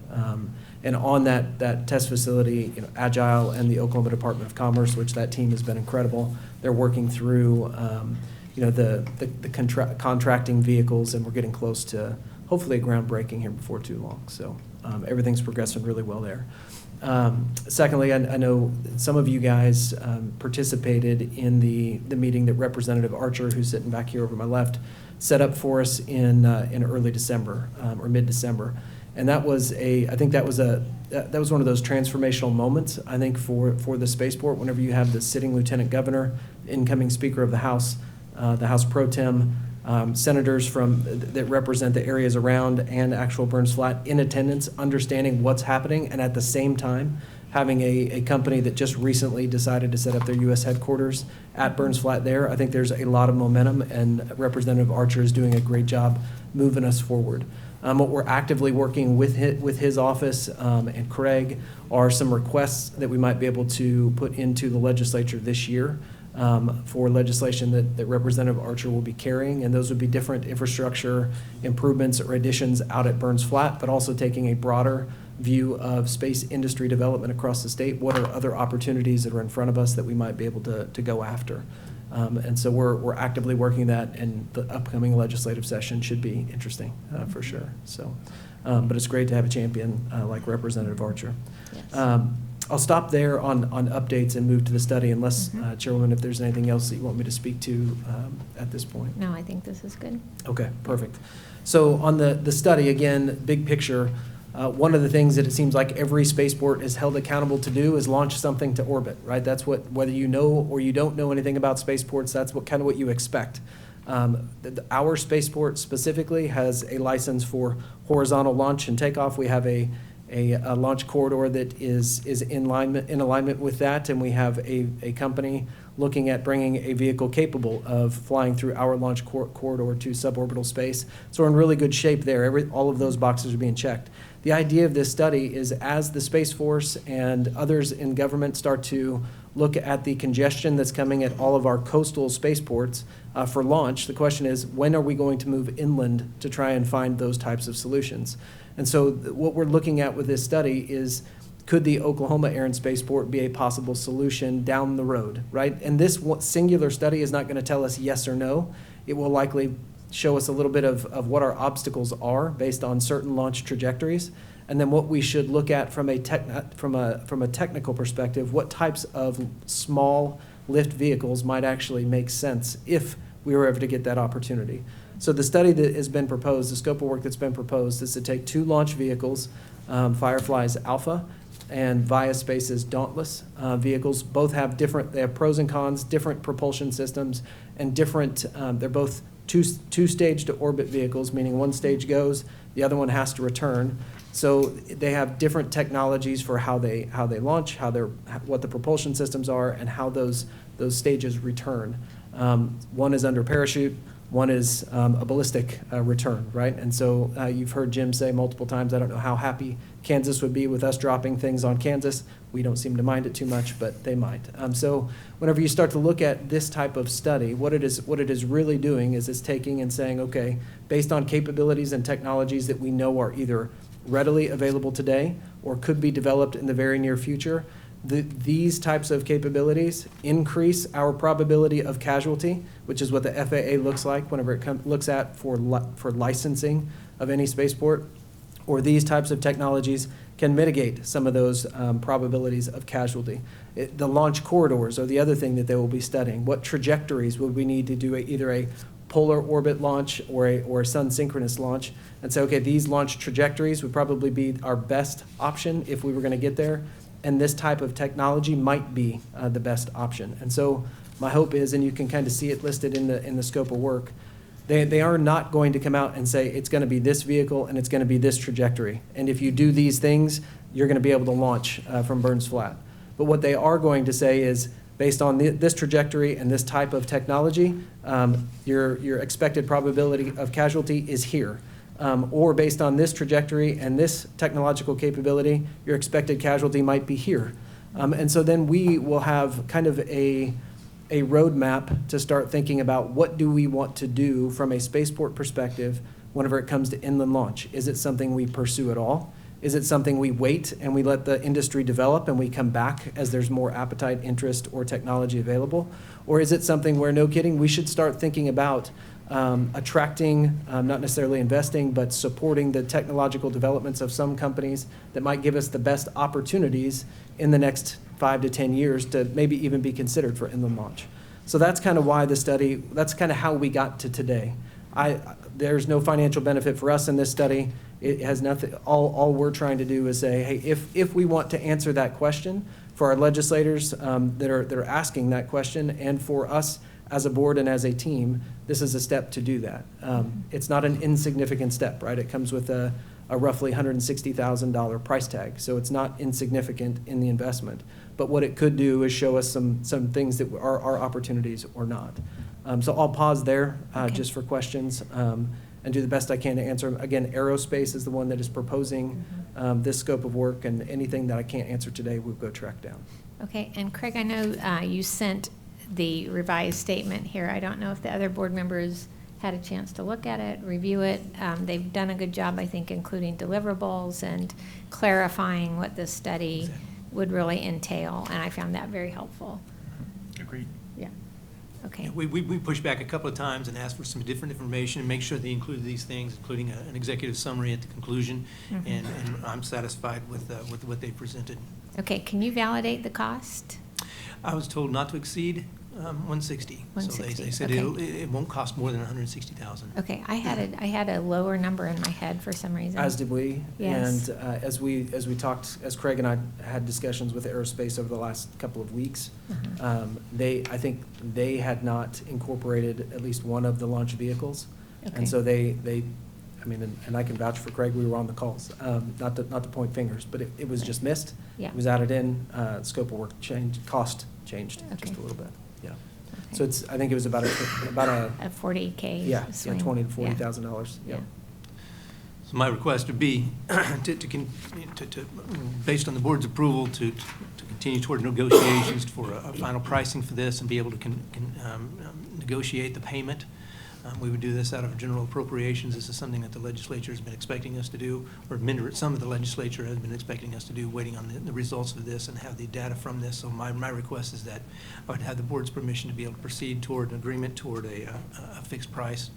K: And on that test facility, Agile and the Oklahoma Department of Commerce, which that team has been incredible, they're working through the contracting vehicles, and we're getting close to hopefully a groundbreaking here before too long. So everything's progressing really well there. Secondly, I know some of you guys participated in the meeting that Representative Archer, who's sitting back here over my left, set up for us in early December or mid-December. And that was I think that was one of those transformational moments, I think, for the spaceport. Whenever you have the sitting lieutenant governor, incoming speaker of the House pro tem, senators that represent the areas around and actual Burns Flat in attendance, understanding what's happening, and at the same time having a company that just recently decided to set up their U.S. headquarters at Burns Flat there. I think there's a lot of momentum, and Representative Archer is doing a great job moving us forward. What we're actively working with his office and Craig are some requests that we might be able to put into the legislature this year for legislation that Representative Archer will be carrying, and those would be different infrastructure improvements or additions out at Burns Flat, but also taking a broader view of space industry development across the state. What are other opportunities that are in front of us that we might be able to go after? And so we're actively working that, and the upcoming legislative session should be interesting for sure. So, but it's great to have a champion like Representative Archer.
A: Yes.
K: I'll stop there on updates and move to the study, unless, Chairwoman, if there's anything else that you want me to speak to at this point.
A: No, I think this is good.
K: Okay, perfect. So on the study, again, big picture, one of the things that it seems like every spaceport is held accountable to do is launch something to orbit, right? That's whether you know or you don't know anything about spaceports, that's what you expect. Our spaceport specifically has a license for horizontal launch and takeoff. We have a launch corridor that is in alignment with that, and we have a company looking at bringing a vehicle capable of flying through our launch corridor to suborbital space. So we're in really good shape there. All of those boxes are being checked. The idea of this study is, as the Space Force and others in government start to look at the congestion that's coming at all of our coastal spaceports for launch, the question is, when are we going to move inland to try and find those types of solutions? And so what we're looking at with this study is, could the Oklahoma Air and Spaceport be a possible solution down the road, right? And this singular study is not going to tell us yes or no. It will likely show us a little bit of what our obstacles are based on certain launch trajectories, and then what we should look at from a technical perspective, what types of small lift vehicles might actually make sense if we were ever to get that opportunity. So the study that has been proposed, the scope of work that's been proposed, is to take 2 launch vehicles, Firefly's Alpha and Viaspace's Dauntless vehicles. Both have they have pros and cons, different propulsion systems, and different, they're both two-stage to orbit vehicles, meaning one stage goes, the other one has to return. So they have different technologies for how they launch, what the propulsion systems are, and how those stages return. One is under parachute, One is a ballistic return, right? And so you've heard Jim say multiple times, I don't know how happy Kansas would be with us dropping things on Kansas. We don't seem to mind it too much, but they might. So whenever you start to look at this type of study, what it is really doing is it's taking and saying, okay, based on capabilities and technologies that we know are either readily available today or could be developed in the very near future, these types of capabilities increase our probability of casualty, which is what the FAA looks like whenever it looks at for licensing of any spaceport, or these types of technologies can mitigate some of those probabilities of casualty. The launch corridors are the other thing that they will be studying. What trajectories would we need to do either a polar orbit launch or a sun synchronous launch, and so, okay, these launch trajectories would probably be our best option if we were going to get there. And this type of technology might be the best option. And so my hope is, and you can kind of see it listed in the scope of work, they are not going to come out and say it's going to be this vehicle and it's going to be this trajectory. And if you do these things, you're going to be able to launch from Burns Flat. But what they are going to say is, based on this trajectory and this type of technology, your expected probability of casualty is here. Or based on this trajectory and this technological capability, your expected casualty might be here. And so then we will have kind of a roadmap to start thinking about what do we want to do from a spaceport perspective whenever it comes to inland launch. Is it something we pursue at all? Is it something we wait and we let the industry develop and we come back as there's more appetite, interest, or technology available? Or is it something where, no kidding, we should start thinking about attracting, not necessarily investing, but supporting the technological developments of some companies that might give us the best opportunities in the next 5 to 10 years to maybe even be considered for inland launch. So that's kind of why the study, that's kind of how we got to today. There's no financial benefit for us in this study. It has nothing, all we're trying to do is say, hey, if we want to answer that question for our legislators that are asking that question, and for us as a board and as a team, this is a step to do that. It's not an insignificant step, right? It comes with a roughly $160,000 price tag, so it's not insignificant in the investment. But what it could do is show us some things that are our opportunities or not. So I'll pause there just for questions and do the best I can to answer them. Again, aerospace is the one that is proposing this scope of work, and anything that I can't answer today, we'll go track down.
A: Okay, and Craig, I know you sent the revised statement here. I don't know if the other board members had a chance to look at it, review it. They've done a good job, I think, including deliverables and clarifying what this study would really entail, and I found that very helpful.
C: Agreed.
A: Yeah. Okay.
H: Yeah, we pushed back a couple of times and asked for some different information and make sure they included these things, including an executive summary at the conclusion, and I'm satisfied with what they presented. Okay,
A: can you validate the cost?
H: I was told not to exceed 160. So they said it won't cost more than 160,000.
A: Okay, I had a lower number in my head for some reason.
K: As did we.
A: Yes.
K: And as we talked, as Craig and I had discussions with aerospace over the last couple of weeks, I think they had not incorporated at least one of the launch vehicles.
A: Okay.
K: And so I mean, and I can vouch for Craig, we were on the calls, not to point fingers, but it was just missed.
A: Yeah.
K: It was added in, scope of work changed, cost changed just a little bit, yeah.
A: Okay.
K: So I think it was about a
A: a 40K
K: yeah,
A: swing.
K: $20,000 to $40,000, yeah.
H: So my request would be based on the board's approval, to continue toward negotiations for a final pricing for this and be able to negotiate the payment. We would do this out of general appropriations. This is something that the legislature has been expecting us to do, or some of the legislature has been expecting us to do, waiting on the results of this and have the data from this. So my request is that I would have the board's permission to be able to proceed toward an agreement toward a fixed price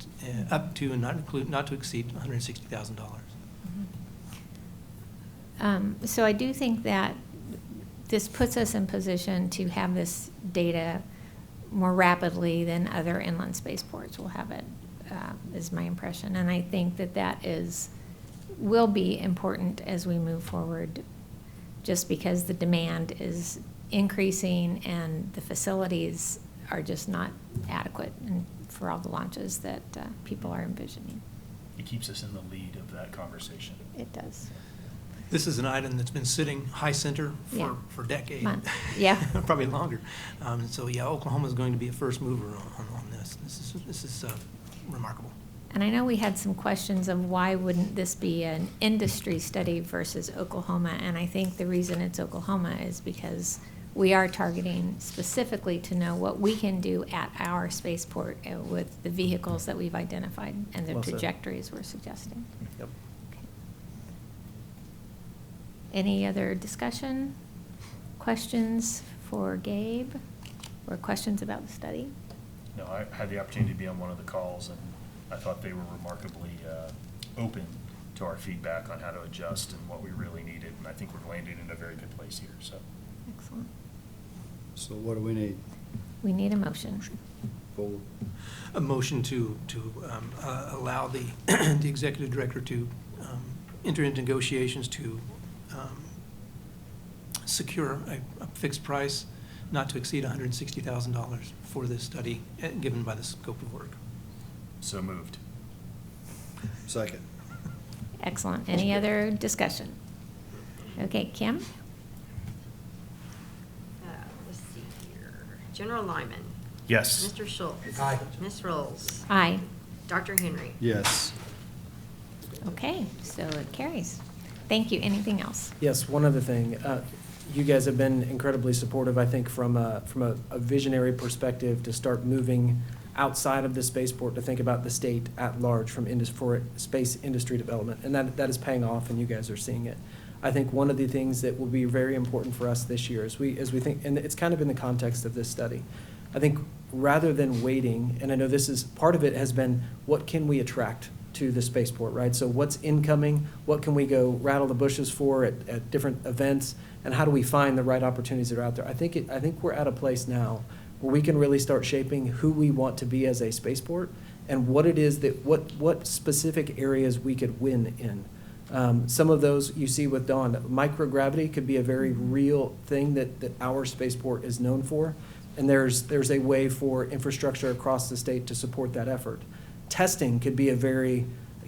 H: up to and not to exceed $160,000.
A: So I do think that this puts us in position to have this data more rapidly than other inland spaceports will have it, is my impression. And I think that will be important as we move forward, just because the demand is increasing and the facilities are just not adequate for all the launches that people are envisioning.
C: It keeps us in the lead of that conversation.
A: It does.
H: This is an item that's been sitting high center for decades.
A: Month. Yeah.
H: Probably longer. So yeah, Oklahoma is going to be a first mover on this. This is remarkable.
A: And I know we had some questions of why wouldn't this be an industry study versus Oklahoma? And I think the reason it's Oklahoma is because we are targeting specifically to know what we can do at our spaceport with the vehicles that we've identified and the
K: Well said.
A: trajectories we're suggesting.
K: Yep.
A: Okay. Any other discussion, questions for Gabe, or questions about the study?
C: No, I had the opportunity to be on one of the calls, and I thought they were remarkably open to our feedback on how to adjust and what we really needed, and I think we're landing in a very good place here, so.
A: Excellent.
D: So what do we need?
A: We need a motion.
D: Forward.
H: A motion to allow the the executive director to enter into negotiations to secure a fixed price not to exceed $160,000 for this study, given by the scope of work.
C: So moved.
D: Second.
A: Excellent. Any other discussion? Okay, Kim?
B: Let's see here. General Lyman.
C: Yes.
B: Mr. Schultz.
J: Aye.
B: Ms. Rolls.
A: Aye.
B: Dr. Henry.
D: Yes.
A: Okay, so it carries. Thank you. Anything else?
K: Yes, one other thing. You guys have been incredibly supportive, I think, from a visionary perspective to start moving outside of the spaceport to think about the state at large for space industry development. And that is paying off, and you guys are seeing it. I think one of the things that will be very important for us this year as we think, and it's kind of in the context of this study, I think rather than waiting, and I know this is, part of it has been, what can we attract to the spaceport, right? So what's incoming, what can we go rattle the bushes for at different events, and how do we find the right opportunities that are out there? I think we're at a place now where we can really start shaping who we want to be as a spaceport and what it is that, what specific areas we could win in. Some of those you see with Dawn. Microgravity could be a very real thing that our spaceport is known for, and there's a way for infrastructure across the state to support that effort. Testing could be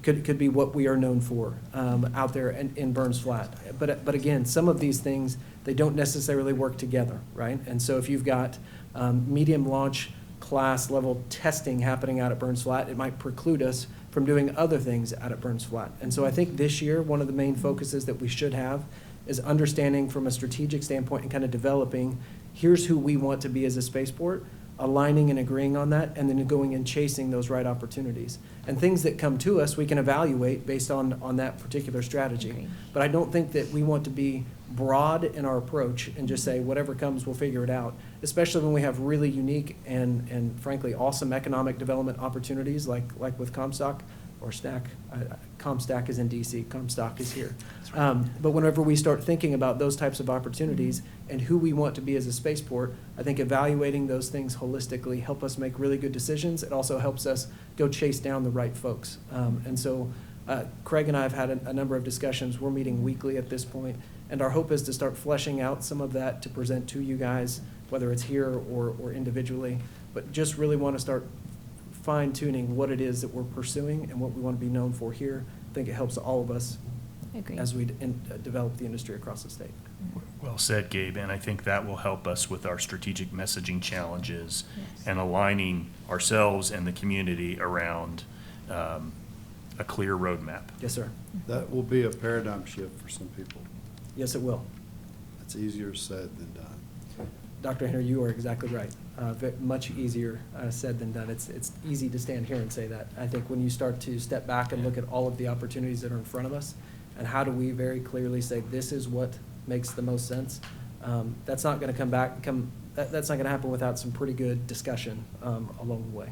K: could be what we are known for out there in Burns Flat. But again, some of these things, they don't necessarily work together, right? And so if you've got medium launch class level testing happening out at Burns Flat, it might preclude us from doing other things out at Burns Flat. And so I think this year, one of the main focuses that we should have is understanding from a strategic standpoint and kind of developing, here's who we want to be as a spaceport, aligning and agreeing on that, and then going and chasing those right opportunities. And things that come to us, we can evaluate based on that particular strategy.
A: Agreed.
K: But I don't think that we want to be broad in our approach and just say, whatever comes, we'll figure it out, especially when we have really unique and frankly awesome economic development opportunities like with Comstock or STAC. Comstock is in DC, Comstock is here. But whenever we start thinking about those types of opportunities and who we want to be as a spaceport, I think evaluating those things holistically help us make really good decisions. It also helps us go chase down the right folks. And so Craig and I have had a number of discussions. We're meeting weekly at this point, and our hope is to start fleshing out some of that to present to you guys, whether it's here or individually, but just really want to start fine-tuning what it is that we're pursuing and what we want to be known for here. I think it helps all of us
A: Agreed.
K: as we develop the industry across the state.
C: Well said, Gabe, and I think that will help us with our strategic messaging challenges
A: Yes.
C: and aligning ourselves and the community around a clear roadmap.
K: Yes, sir.
D: That will be a paradigm shift for some people.
K: Yes, it will.
D: It's easier said than done.
K: Dr. Henry, you are exactly right. Much easier said than done. It's easy to stand here and say that. I think when you start to step back and look at all of the opportunities that are in front of us, and how do we very clearly say this is what makes the most sense, that's not going to that's not going to happen without some pretty good discussion along the way.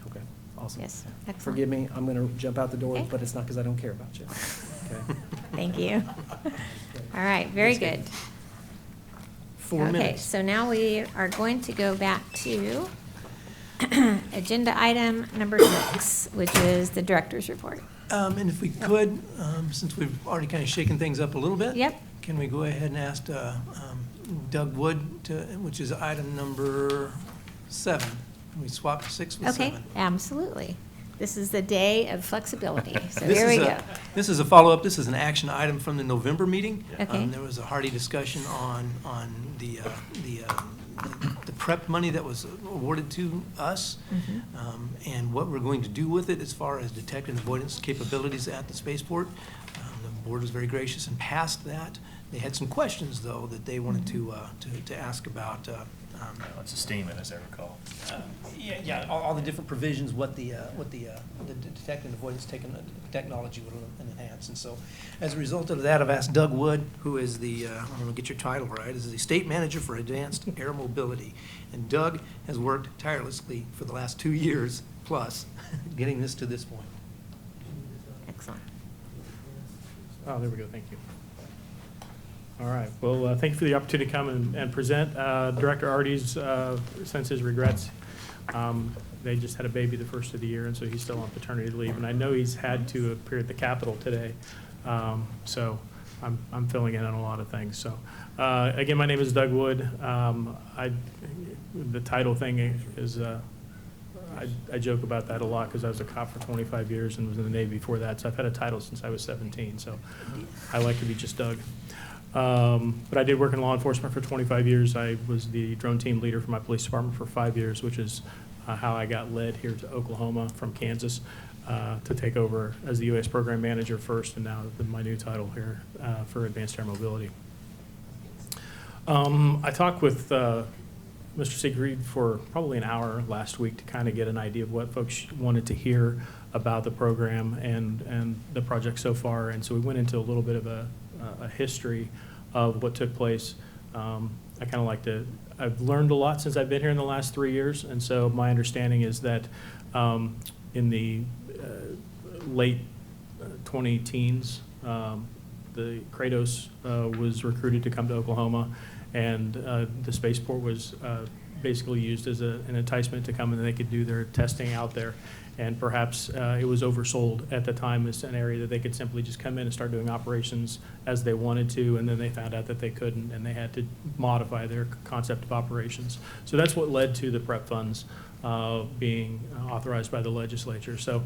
K: Okay, awesome.
A: Yes, excellent.
K: Forgive me, I'm going to jump out the door,
A: Okay.
K: but it's not because I don't care about you. Okay.
A: Thank you. All right, very good.
H: 4
A: Okay,
H: minutes.
A: so now we are going to go back to agenda item number 6, which is the director's report.
H: And if we could, since we've already kind of shaken things up a little bit.
A: Yep.
H: Can we go ahead and ask Doug Wood, which is item number 7? We swapped 6 with 7.
A: Okay, absolutely. This is the day of flexibility, so
H: This
A: here we
H: is
A: go.
H: This is a follow-up. This is an action item from the November meeting.
A: Okay.
H: There was a hearty discussion on the the prep money that was awarded to us, and what we're going to do with it as far as detect and avoidance capabilities at the spaceport. The board was very gracious and passed that. They had some questions, though, that they wanted to ask about.
C: On sustainment, as I recall.
H: Yeah, all the different provisions, what the detect and avoidance technology would enhance. And so, as a result of that, I've asked Doug Wood, who is the, I'm gonna get your title right, is the State Manager for Advanced Air Mobility. And Doug has worked tirelessly for the last 2 years plus, getting this to this point.
A: Excellent.
L: Oh, there we go, thank you. All right, well, thank you for the opportunity to come and present. Director Artie's sends his regrets. They just had a baby the first of the year, and so he's still on paternity leave. And I know he's had to appear at the Capitol today, so I'm filling in on a lot of things. So again, my name is Doug Wood. The title thing is, I joke about that a lot because I was a cop for 25 years and was in the Navy before that. So I've had a title since I was 17, so I like to be just Doug. But I did work in law enforcement for 25 years. I was the drone team leader for my police department for 5 years, which is how I got led here to Oklahoma from Kansas to take over as the U.S. program manager first, and now my new title here for advanced air mobility. I talked with Mr. Siegfried for probably an hour last week to kind of get an idea of what folks wanted to hear about the program and the project so far, and so we went into a little bit of a history of what took place. I kind of like to, I've learned a lot since I've been here in the last 3 years, and so my understanding is that in the late 20-teens, the Kratos was recruited to come to Oklahoma, and the spaceport was basically used as an enticement to come and they could do their testing out there. And perhaps it was oversold at the time as an area that they could simply just come in and start doing operations as they wanted to, and then they found out that they couldn't, and they had to modify their concept of operations. So that's what led to the prep funds being authorized by the legislature. So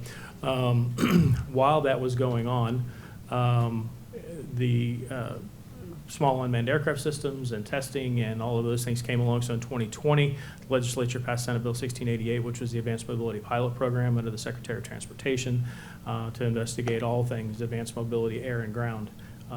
L: while that was going on, the small unmanned aircraft systems and testing and all of those things came along. So in 2020, the legislature passed Senate Bill 1688, which was the Advanced Mobility Pilot Program under the Secretary of Transportation to investigate all things advanced mobility, air and ground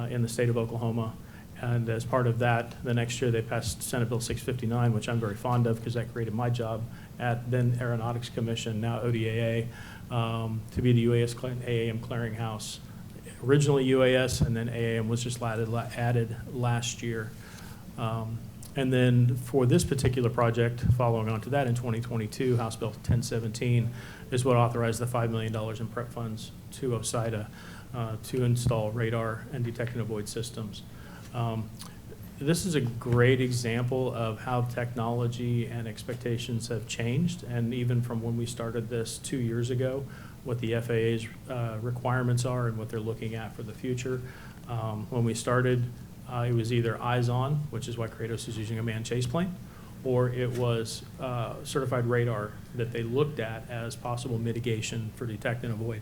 L: in the state of Oklahoma. And as part of that, the next year they passed Senate Bill 659, which I'm very fond of because that created my job at then Aeronautics Commission, now ODAA, to be the UAS AAM clearinghouse. Originally UAS, and then AAM was just added last year. And then for this particular project, following on to that in 2022, House Bill 1017 is what authorized the $5 million in prep funds to OSIDA to install radar and detect and avoid systems. This is a great example of how technology and expectations have changed, and even from when we started this 2 years ago, what the FAA's requirements are and what they're looking at for the future. When we started, it was either eyes on, which is why Kratos is using a manned chase plane, or it was certified radar that they looked at as possible mitigation for detect and avoid.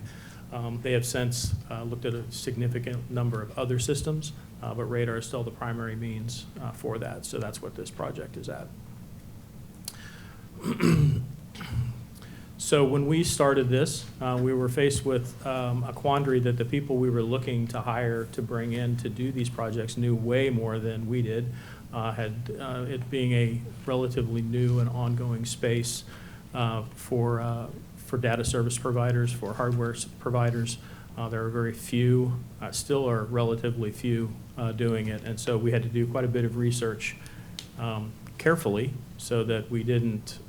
L: They have since looked at a significant number of other systems, but radar is still the primary means for that. So that's what this project is at. So when we started this, we were faced with a quandary that the people we were looking to hire to bring in to do these projects knew way more than we did. It being a relatively new and ongoing space for data service providers, for hardware providers. There are very few, still are relatively few doing it. And so we had to do quite a bit of research carefully so that we didn't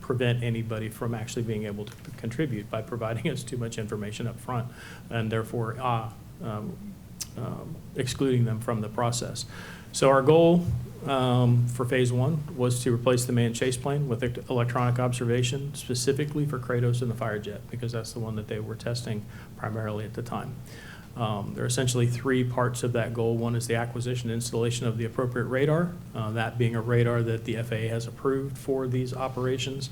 L: prevent anybody from actually being able to contribute by providing us too much information up front, and therefore excluding them from the process. So our goal for phase one was to replace the manned chase plane with electronic observation, specifically for Kratos and the Firejet, because that's the one that they were testing primarily at the time. There are essentially three parts of that goal. One is the acquisition and installation of the appropriate radar, that being a radar that the FAA has approved for these operations.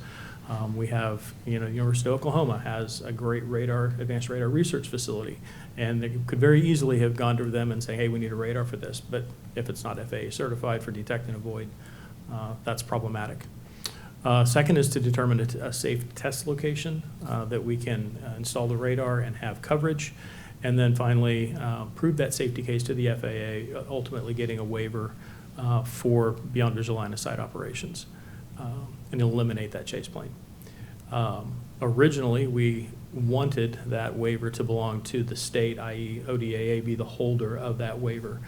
L: We have, the University of Oklahoma has a great advanced radar research facility, and they could very easily have gone to them and say, hey, we need a radar for this. But if it's not FAA certified for detect and avoid, that's problematic. Second is to determine a safe test location that we can install the radar and have coverage. And then finally, prove that safety case to the FAA, ultimately getting a waiver for beyond visual line of sight operations and eliminate that chase plane. Originally, we wanted that waiver to belong to the state, i.e. ODAA be the holder of that waiver.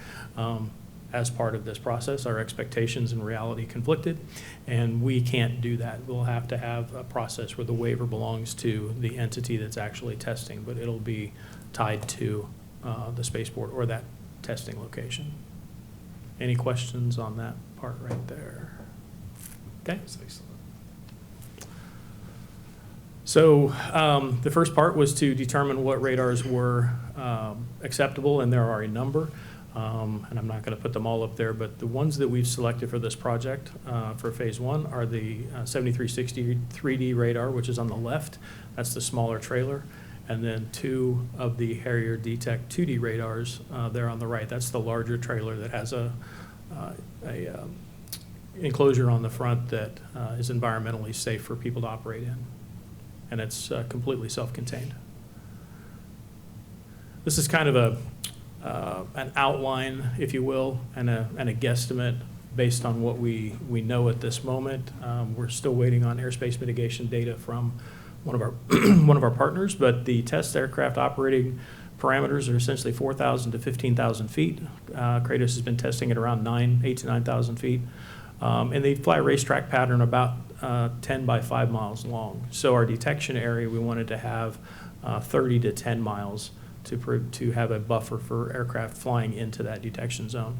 L: As part of this process, our expectations and reality conflicted, and we can't do that. We'll have to have a process where the waiver belongs to the entity that's actually testing, but it'll be tied to the spaceport or that testing location. Any questions on that part right there? Okay. So the first part was to determine what radars were acceptable, and there are a number. And I'm not going to put them all up there, but the ones that we've selected for this project for phase one are the 7360 3D radar, which is on the left. That's the smaller trailer. And then two of the Harrier DTEC 2D radars, they're on the right. That's the larger trailer that has a enclosure on the front that is environmentally safe for people to operate in. And it's completely self-contained. This is kind of an outline, if you will, and a guesstimate based on what we know at this moment. We're still waiting on airspace mitigation data from one of our one of our partners, but the test aircraft operating parameters are essentially 4,000 to 15,000 feet. Kratos has been testing at around 8 to 9,000 feet, and they fly a racetrack pattern about 10 by 5 miles long. So our detection area, we wanted to have 30 to 10 miles to have a buffer for aircraft flying into that detection zone.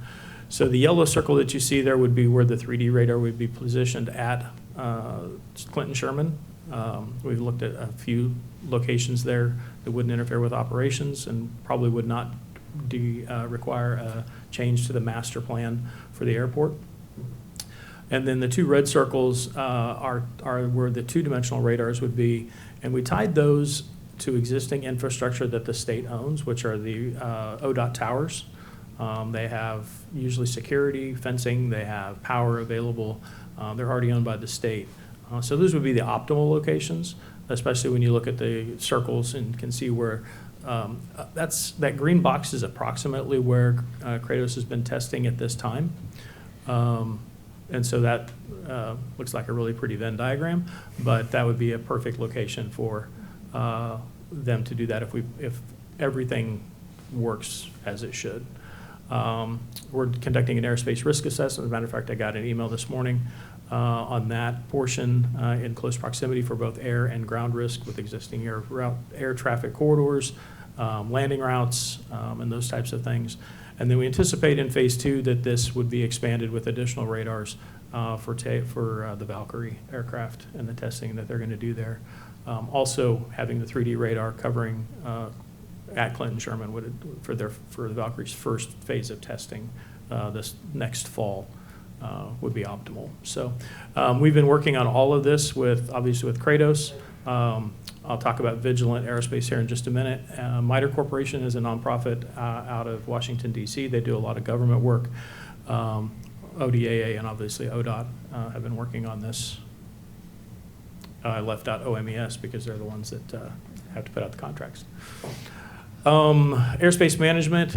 L: So the yellow circle that you see there would be where the 3D radar would be positioned at Clinton Sherman. We've looked at a few locations there that wouldn't interfere with operations and probably would not require a change to the master plan for the airport. And then the two red circles are where the two-dimensional radars would be, and we tied those to existing infrastructure that the state owns, which are the ODOT towers. They have usually security, fencing, they have power available. They're already owned by the state. So those would be the optimal locations, especially when you look at the circles and can see where that green box is approximately where Kratos has been testing at this time. And so that looks like a really pretty Venn diagram, but that would be a perfect location for them to do that if everything works as it should. We're conducting an airspace risk assessment. As a matter of fact, I got an email this morning on that portion in close proximity for both air and ground risk with existing air traffic corridors, landing routes, and those types of things. And then we anticipate in phase two that this would be expanded with additional radars for the Valkyrie aircraft and the testing that they're going to do there. Also, having the 3D radar covering at Clinton Sherman for the Valkyrie's first phase of testing this next fall would be optimal. So we've been working on all of this obviously with Kratos. I'll talk about Vigilant Aerospace here in just a minute. MITRE Corporation is a nonprofit out of Washington, D.C. They do a lot of government work. ODAA and obviously ODOT have been working on this. I left out OMES because they're the ones that have to put out the contracts. Airspace management,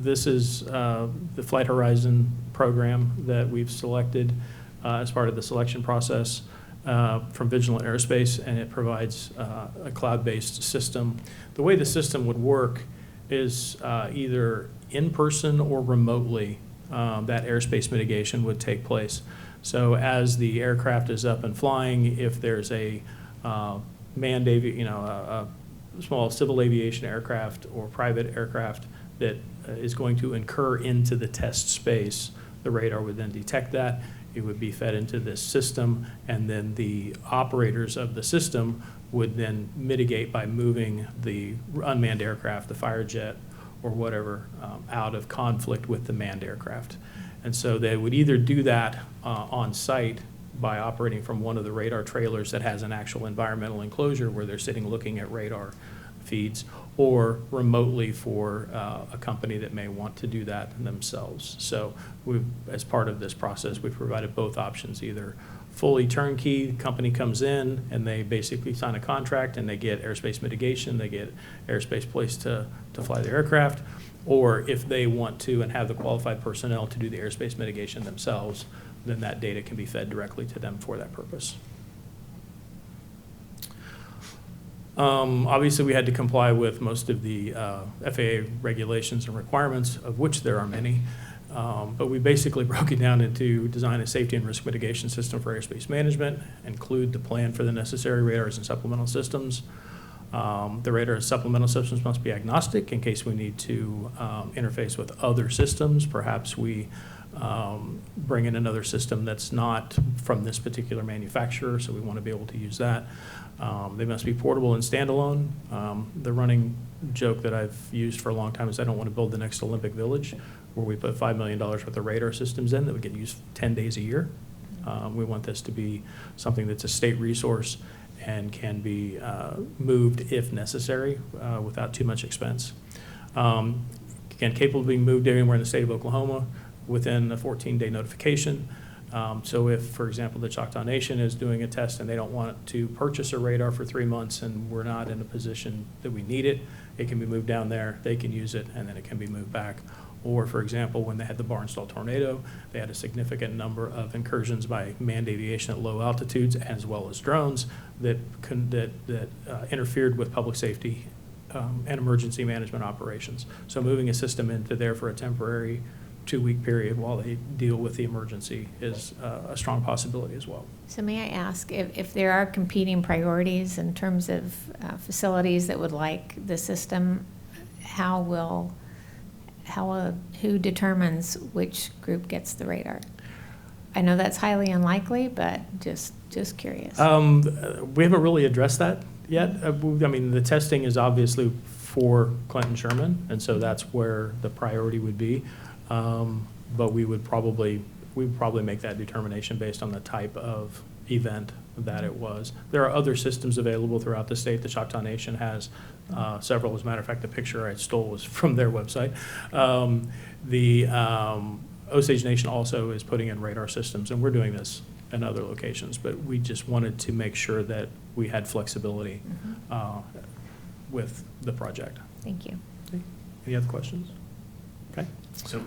L: this is the Flight Horizon program that we've selected as part of the selection process from Vigilant Aerospace, and it provides a cloud-based system. The way the system would work is either in person or remotely that airspace mitigation would take place. So as the aircraft is up and flying, if there's a manned a small civil aviation aircraft or private aircraft that is going to incur into the test space, the radar would then detect that. It would be fed into this system, and then the operators of the system would then mitigate by moving the unmanned aircraft, the fire jet, or whatever, out of conflict with the manned aircraft. And so they would either do that on site by operating from one of the radar trailers that has an actual environmental enclosure where they're sitting looking at radar feeds, or remotely for a company that may want to do that themselves. So as part of this process, we've provided both options, either fully turnkey, company comes in and they basically sign a contract and they get airspace mitigation, they get airspace place to fly the aircraft, or if they want to and have the qualified personnel to do the airspace mitigation themselves, then that data can be fed directly to them for that purpose. Obviously, we had to comply with most of the FAA regulations and requirements, of which there are many. But we basically broke it down into design a safety and risk mitigation system for airspace management, include the plan for the necessary radars and supplemental systems. The radar and supplemental systems must be agnostic in case we need to interface with other systems. Perhaps we bring in another system that's not from this particular manufacturer, so we want to be able to use that. They must be portable and standalone. The running joke that I've used for a long time is I don't want to build the next Olympic Village where we put $5 million worth of radar systems in that would get used 10 days a year. We want this to be something that's a state resource and can be moved if necessary without too much expense. Again, capable of being moved anywhere in the state of Oklahoma within a 14-day notification. So if, for example, the Choctaw Nation is doing a test and they don't want to purchase a radar for 3 months and we're not in a position that we need it, it can be moved down there, they can use it, and then it can be moved back. Or, for example, when they had the Barnsdall tornado, they had a significant number of incursions by manned aviation at low altitudes, as well as drones, that interfered with public safety and emergency management operations. So moving a system into there for a temporary 2-week period while they deal with the emergency is a strong possibility as well.
A: So may I ask if there are competing priorities in terms of facilities that would like the system, who determines which group gets the radar? I know that's highly unlikely, but just curious.
L: We haven't really addressed that yet. I mean, the testing is obviously for Clinton Sherman, and so that's where the priority would be. But we would probably make that determination based on the type of event that it was. There are other systems available throughout the state. The Choctaw Nation has several. As a matter of fact, the picture I stole was from their website. The Osage Nation also is putting in radar systems, and we're doing this in other locations, but we just wanted to make sure that we had flexibility with the project.
A: Thank you.
L: Okay. Any other questions? Okay.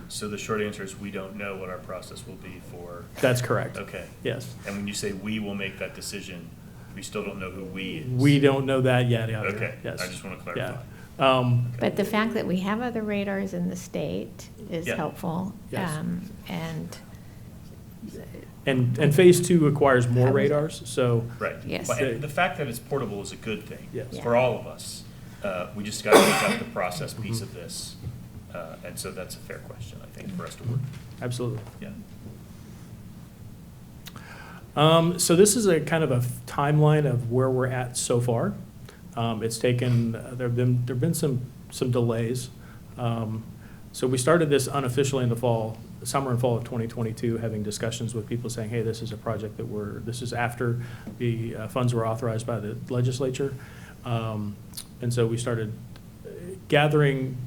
C: So the short answer is we don't know what our process will be for.
L: That's correct.
C: Okay.
L: Yes.
C: And when you say we will make that decision, we still don't know who we is.
L: We don't know that yet either.
C: Okay.
L: Yes.
C: I just want to clarify.
L: Yeah.
A: But the fact that we have other radars in the state is
C: Yeah.
A: helpful.
L: Yes.
A: And
L: phase 2 requires more radars, so.
C: Right.
A: Yes.
C: But the fact that it's portable is a good thing.
L: Yes.
A: Yeah.
C: For all of us. We just got to look up the process piece of this. And so that's a fair question, I think, for us to work.
L: Absolutely.
C: Yeah.
L: So this is a kind of a timeline of where we're at so far. It's taken, there've been some delays. So we started this unofficially in the summer and fall of 2022, having discussions with people saying, hey, this is a project this is after the funds were authorized by the legislature. And so we started gathering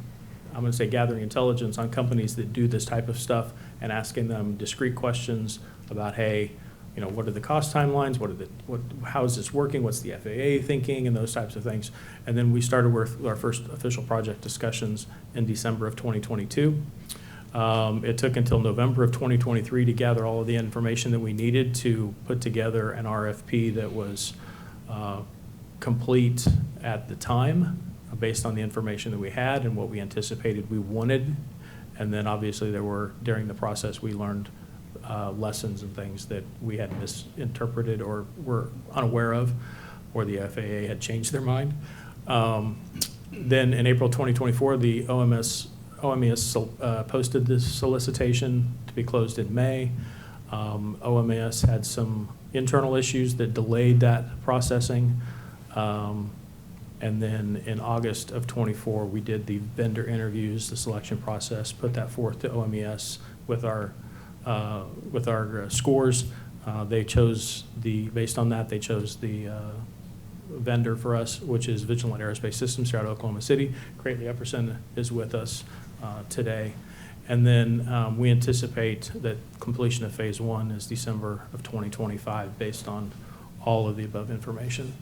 L: intelligence on companies that do this type of stuff and asking them discrete questions about, hey, what are the cost timelines? How is this working? What's the FAA thinking? And those types of things. And then we started with our first official project discussions in December of 2022. It took until November of 2023 to gather all of the information that we needed to put together an RFP that was complete at the time, based on the information that we had and what we anticipated we wanted. And then obviously during the process, we learned lessons and things that we had misinterpreted or were unaware of, or the FAA had changed their mind. Then in April 2024, the OMS posted this solicitation to be closed in May. OMS had some internal issues that delayed that processing. And then in August of 24, we did the vendor interviews, the selection process, put that forth to OMES with our scores. Based on that, they chose the vendor for us, which is Vigilant Aerospace Systems here out of Oklahoma City. Cratley Epperson is with us today. And then we anticipate that completion of phase one is December of 2025 based on all of the above information.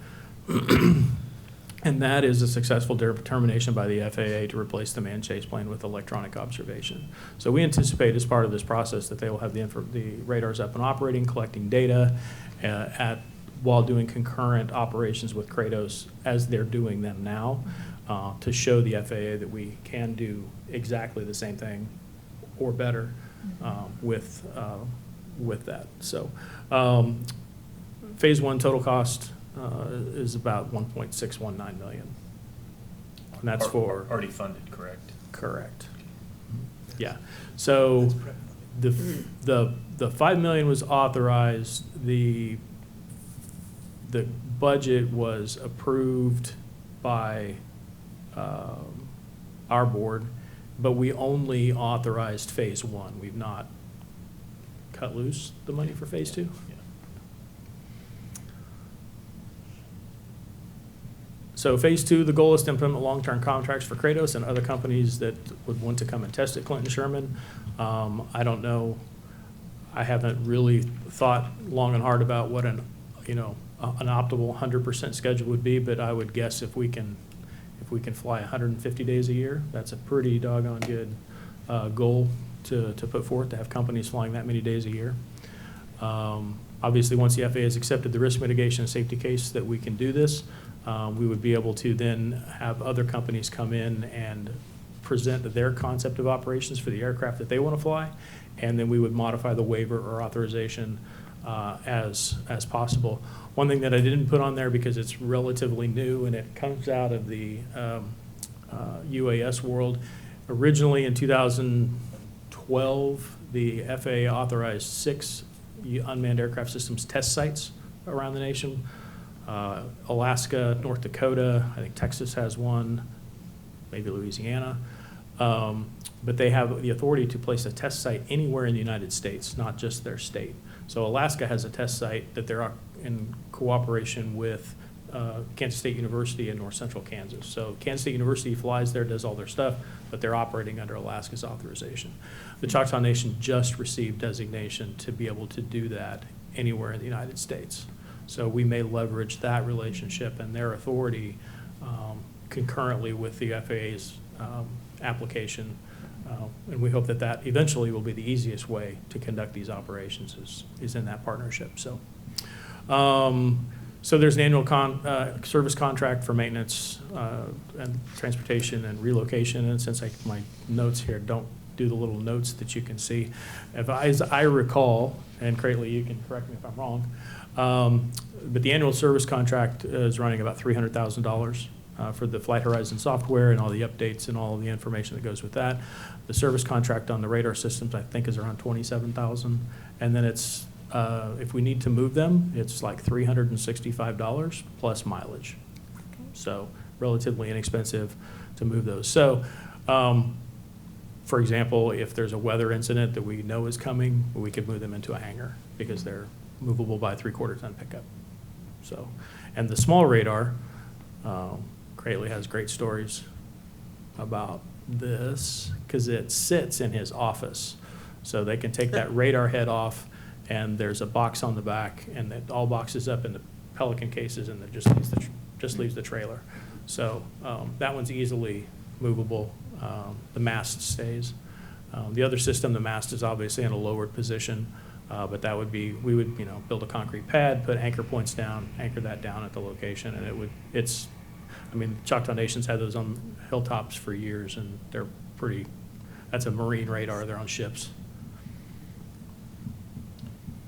L: And that is a successful determination by the FAA to replace the manned chase plane with electronic observation. So we anticipate as part of this process that they will have the radars up and operating, collecting data while doing concurrent operations with Kratos as they're doing them now to show the FAA that we can do exactly the same thing or better with that. So phase one total cost is about $1.619 million. And that's for
C: already funded, correct?
L: Correct. Yeah. So the $5 million was authorized. The budget was approved by our board, but we only authorized phase one. We've not cut loose the money for phase two.
C: Yeah.
L: So phase two, the goal is to implement long-term contracts for Kratos and other companies that would want to come and test at Clinton Sherman. I don't know. I haven't really thought long and hard about what an optimal 100% schedule would be, but I would guess if we can fly 150 days a year, that's a pretty doggone good goal to put forth, to have companies flying that many days a year. Obviously, once the FAA has accepted the risk mitigation and safety case that we can do this, we would be able to then have other companies come in and present their concept of operations for the aircraft that they want to fly, and then we would modify the waiver or authorization as possible. One thing that I didn't put on there because it's relatively new and it comes out of the UAS world. Originally in 2012, the FAA authorized 6 unmanned aircraft systems test sites around the nation. Alaska, North Dakota, I think Texas has one, maybe Louisiana. But they have the authority to place a test site anywhere in the United States, not just their state. So Alaska has a test site that they're in cooperation with Kansas State University in north central Kansas. So Kansas State University flies there, does all their stuff, but they're operating under Alaska's authorization. The Choctaw Nation just received designation to be able to do that anywhere in the United States. So we may leverage that relationship and their authority concurrently with the FAA's application. And we hope that that eventually will be the easiest way to conduct these operations is in that partnership. So, so there's an annual service contract for maintenance and transportation and relocation. And since my notes here don't do the little notes that you can see, as I recall, and Cratley, you can correct me if I'm wrong, but the annual service contract is running about $300,000 for the Flight Horizon software and all the updates and all of the information that goes with that. The service contract on the radar systems, I think, is around $27,000. And then it's, if we need to move them, it's like $365 plus mileage.
A: Okay.
L: So relatively inexpensive to move those. So, for example, if there's a weather incident that we know is coming, we could move them into a hangar because they're movable by 3/4 ton pickup. So, and the small radar, Cratley has great stories about this because it sits in his office. So they can take that radar head off and there's a box on the back and it all boxes up in the Pelican cases and it just leaves the trailer. So that one's easily movable. The mast stays. The other system, the mast is obviously in a lowered position. But that would be, we would, build a concrete pad, put anchor points down, anchor that down at the location, and Choctaw Nation's had those on hilltops for years, and they're pretty, that's a marine radar, they're on ships.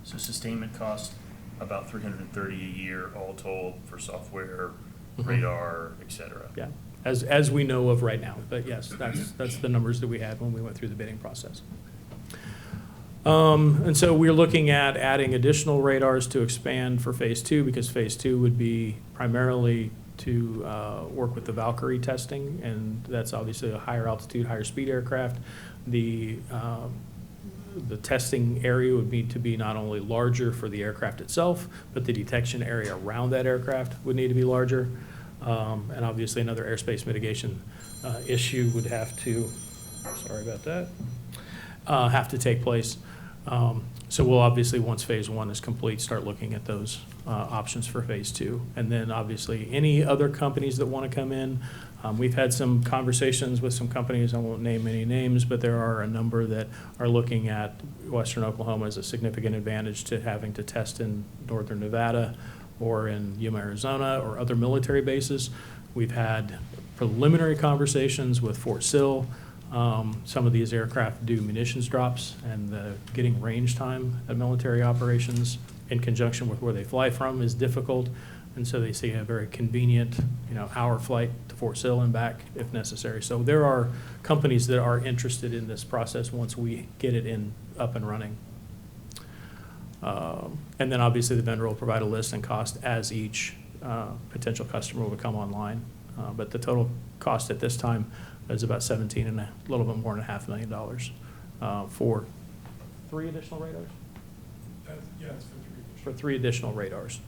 C: So sustainment cost about $330 a year, all told, for software, radar, et cetera.
L: Yeah, as we know of right now, but yes, that's the numbers that we had when we went through the bidding process. And so we're looking at adding additional radars to expand for phase two, because phase two would be primarily to work with the Valkyrie testing, and that's obviously a higher altitude, higher speed aircraft. The the testing area would need to be not only larger for the aircraft itself, but the detection area around that aircraft would need to be larger. And obviously another airspace mitigation issue would have to, sorry about that, have to take place. So we'll obviously, once phase one is complete, start looking at those options for phase two. And then obviously any other companies that want to come in. We've had some conversations with some companies, I won't name any names, but there are a number that are looking at Western Oklahoma as a significant advantage to having to test in Northern Nevada or in Yuma, Arizona, or other military bases. We've had preliminary conversations with Fort Sill. Some of these aircraft do munitions drops, and getting range time at military operations in conjunction with where they fly from is difficult. And so they see a very convenient, hour flight to Fort Sill and back if necessary. So there are companies that are interested in this process once we get it up and running. And then obviously the vendor will provide a list and cost as each potential customer will come online. But the total cost at this time is about $17 and a little bit more than $500,000 for 3 additional radars.
E: Yeah, it's
L: For 3 additional radars.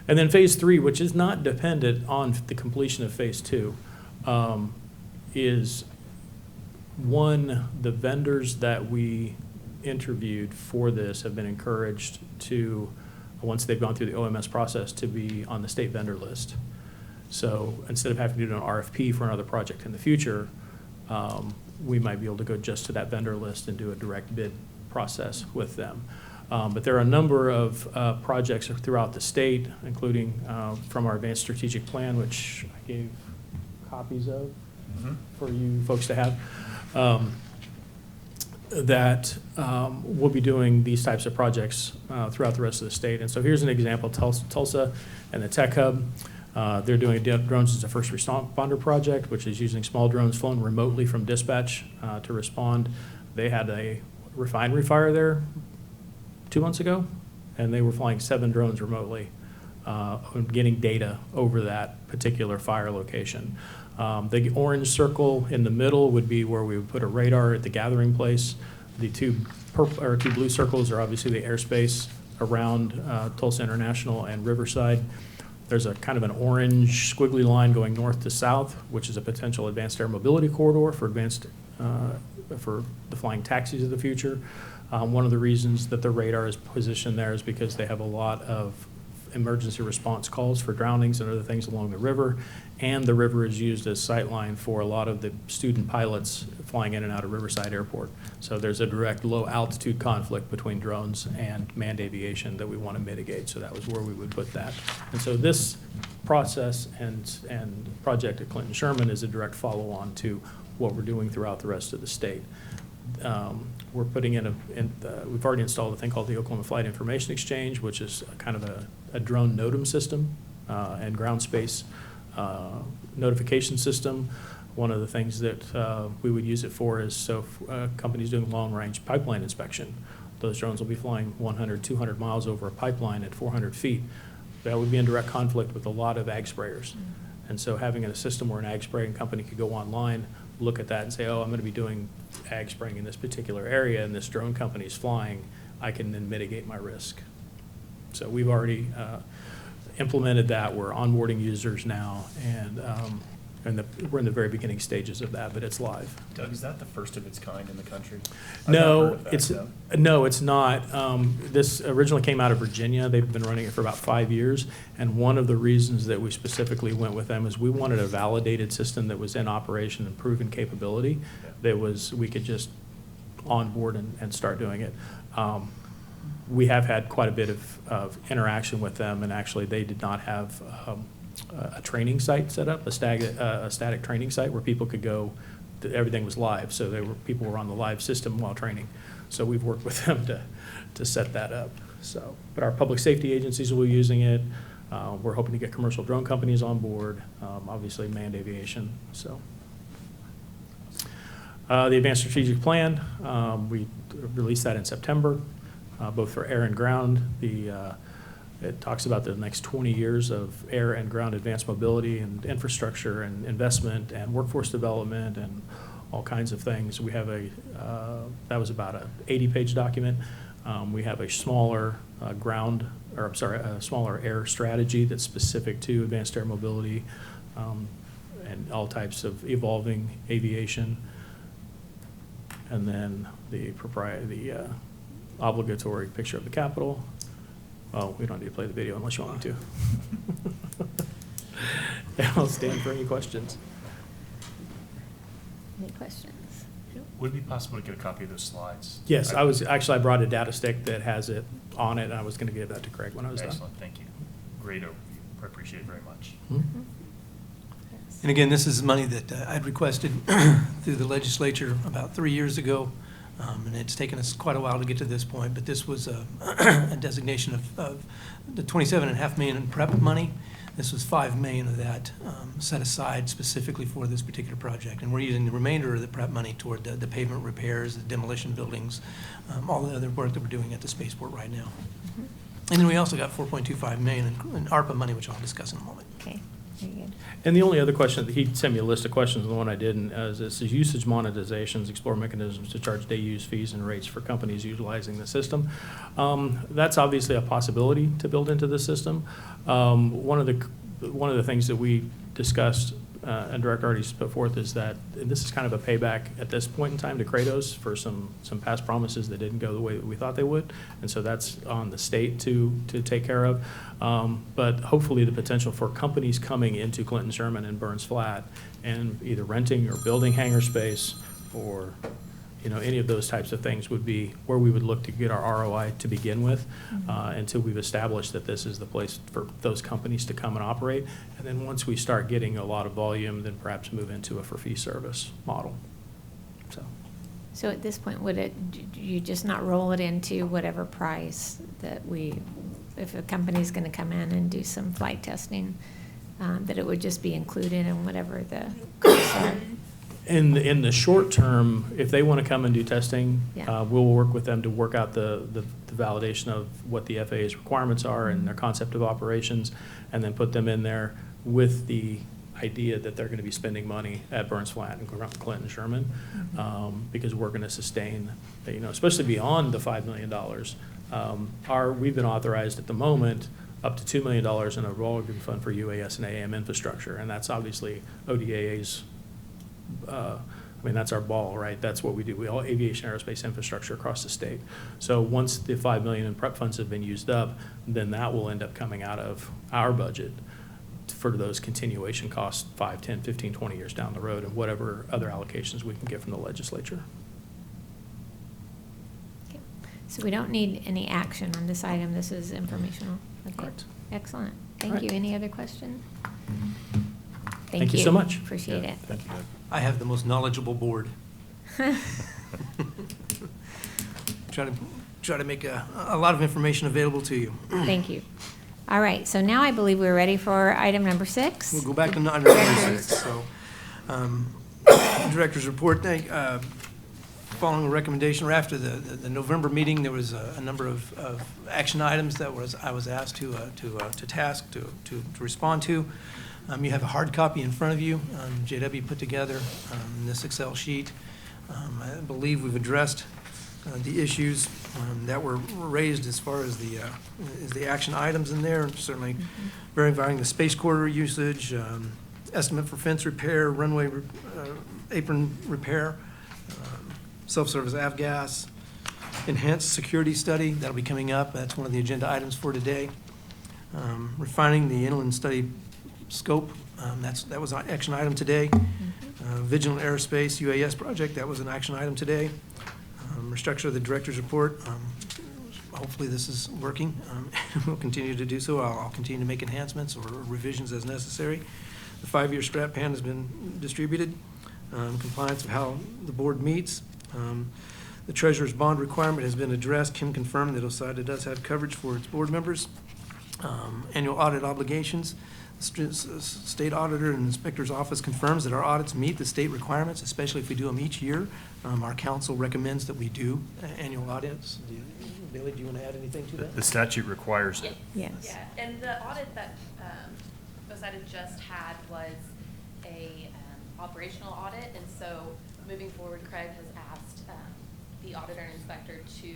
L: And then phase 3, which is not dependent on the completion of phase 2, is the vendors that we interviewed for this have been encouraged to, once they've gone through the OMS process, to be on the state vendor list. So instead of having to do an RFP for another project in the future, we might be able to go just to that vendor list and do a direct bid process with them. But there are a number of projects throughout the state, including from our advanced strategic plan, which I gave copies of for you folks to have, that we'll be doing these types of projects throughout the rest of the state. And so here's an example, Tulsa and the Tech Hub. They're doing drones as a first responder project, which is using small drones flown remotely from dispatch to respond. They had a refinery fire there 2 months ago, and they were flying 7 drones remotely, getting data over that particular fire location. The orange circle in the middle would be where we would put a radar at the gathering place. The two blue circles are obviously the airspace around Tulsa International and Riverside. There's a kind of an orange squiggly line going north to south, which is a potential advanced air mobility corridor for for the flying taxis of the future. One of the reasons that the radar is positioned there is because they have a lot of emergency response calls for drownings and other things along the river, and the river is used as sightline for a lot of the student pilots flying in and out of Riverside Airport. So there's a direct low altitude conflict between drones and manned aviation that we want to mitigate, so that was where we would put that. And so this process and project at Clinton Sherman is a direct follow-on to what we're doing throughout the rest of the state. We're putting we've already installed a thing called the Oklahoma Flight Information Exchange, which is kind of a drone NOTAM system and ground space notification system. One of the things that we would use it for is companies doing long-range pipeline inspection. Those drones will be flying 100, 200 miles over a pipeline at 400 feet. That would be in direct conflict with a lot of ag sprayers. And so having a system where an ag spraying company could go online, look at that and say, oh, I'm going to be doing ag spraying in this particular area and this drone company is flying, I can then mitigate my risk. So we've already implemented that. We're onboarding users now, and we're in the very beginning stages of that, but it's live.
C: Doug, is that the first of its kind in the country?
L: No, it's not. This originally came out of Virginia. They've been running it for about 5 years, and one of the reasons that we specifically went with them is we wanted a validated system that was in operation and proven capability. That we could just onboard and start doing it. We have had quite a bit of interaction with them, and actually they did not have a training site set up, a static training site where people could go. Everything was live, so people were on the live system while training. So we've worked with them to set that up. But our public safety agencies will be using it. We're hoping to get commercial drone companies on board, obviously manned aviation. So the advanced strategic plan, we released that in September, both for air and ground. The It talks about the next 20 years of air and ground advanced mobility and infrastructure and investment and workforce development and all kinds of things. We have that was about an 80-page document. We have a smaller a smaller air strategy that's specific to advanced air mobility and all types of evolving aviation. And then the obligatory picture of the Capitol. Oh, we don't need to play the video unless you want me to. And I'll stand for any questions.
A: Any questions?
C: Would it be possible to get a copy of those slides?
L: Yes, I brought a data stick that has it on it, and I was going to give that to Craig when I was done.
C: Excellent, thank you. Great overview. I appreciate it very much.
L: Mm-hmm.
H: And again, this is money that I'd requested through the legislature about 3 years ago. And it's taken us quite a while to get to this point, but this was a designation of the $27.5 million in prep money. This was $5 million of that set aside specifically for this particular project. And we're using the remainder of the prep money toward the pavement repairs, the demolition buildings, all the other work that we're doing at the spaceport right now.
A: Mm-hmm.
H: And then we also got $4.25 million in ARPA money, which I'll discuss in a moment.
A: Okay, very good.
L: And the only other question, he sent me a list of questions, and the one I didn't, is it says usage monetizations, explore mechanisms to charge day use fees and rates for companies utilizing the system. That's obviously a possibility to build into the system. One of the things that we discussed and Director already put forth is that this is kind of a payback at this point in time to Kratos for some past promises that didn't go the way that we thought they would, and so that's on the state to take care of. But hopefully the potential for companies coming into Clinton Sherman and Burns Flat and either renting or building hangar space or any of those types of things would be where we would look to get our ROI to begin with until we've established that this is the place for those companies to come and operate. And then once we start getting a lot of volume, then perhaps move into a for-fee service model.
A: So at this point, do you just not roll it into whatever price that if a company's going to come in and do some flight testing, that it would just be included in whatever the costs are?
L: In the short term, if they want to come and do testing,
A: Yeah.
L: we'll work with them to work out the validation of what the FAA's requirements are and their concept of operations, and then put them in there with the idea that they're going to be spending money at Burns Flat and Clinton Sherman, because we're going to sustain, especially beyond the $5 million. We've been authorized at the moment up to $2 million in a revolving fund for UAS and AM infrastructure, and that's obviously ODAA's. That's our ball, right? That's what we do. We all aviation aerospace infrastructure across the state. So once the $5 million in prep funds have been used up, then that will end up coming out of our budget for those continuation costs 5, 10, 15, 20 years down the road, and whatever other allocations we can get from the legislature.
A: Okay. So we don't need any action on this item. This is informational. Okay.
L: Correct.
A: Excellent. Thank
L: All right.
A: you. Any other questions?
L: Thank you so much.
A: Appreciate it.
C: Thank you, Doug.
H: I have the most knowledgeable board. Try to make a lot of information available to you.
A: Thank you. All right, so now I believe we're ready for item number 6.
H: We'll go back to item number 6. So, Director's report, following a recommendation, or after the November meeting, there was a number of action items that I was asked to task to respond to. You have a hard copy in front of you. JW put together this Excel sheet. I believe we've addressed the issues that were raised as far as the action items in there, certainly verifying the space corridor usage, estimate for fence repair, runway apron repair, self-service avgas, enhanced security study, that'll be coming up. That's one of the agenda items for today. Refining the inland study scope, that was an action item today. Vigilant Aerospace UAS project, that was an action item today. Restructure of the director's report. Hopefully this is working. We'll continue to do so. I'll continue to make enhancements or revisions as necessary. The 5-year strat plan has been distributed. Compliance of how the board meets. The treasurer's bond requirement has been addressed. Kim confirmed that OSIDA does have coverage for its board members. Annual audit obligations. State auditor and inspector's office confirms that our audits meet the state requirements, especially if we do them each year. Our council recommends that we do annual audits.
F: Bailey, do you want to add anything to that?
C: The statute requires it.
A: Yes.
G: Yeah, and the audit that OSIDA just had was a operational audit, and so moving forward, Craig has asked the auditor and inspector to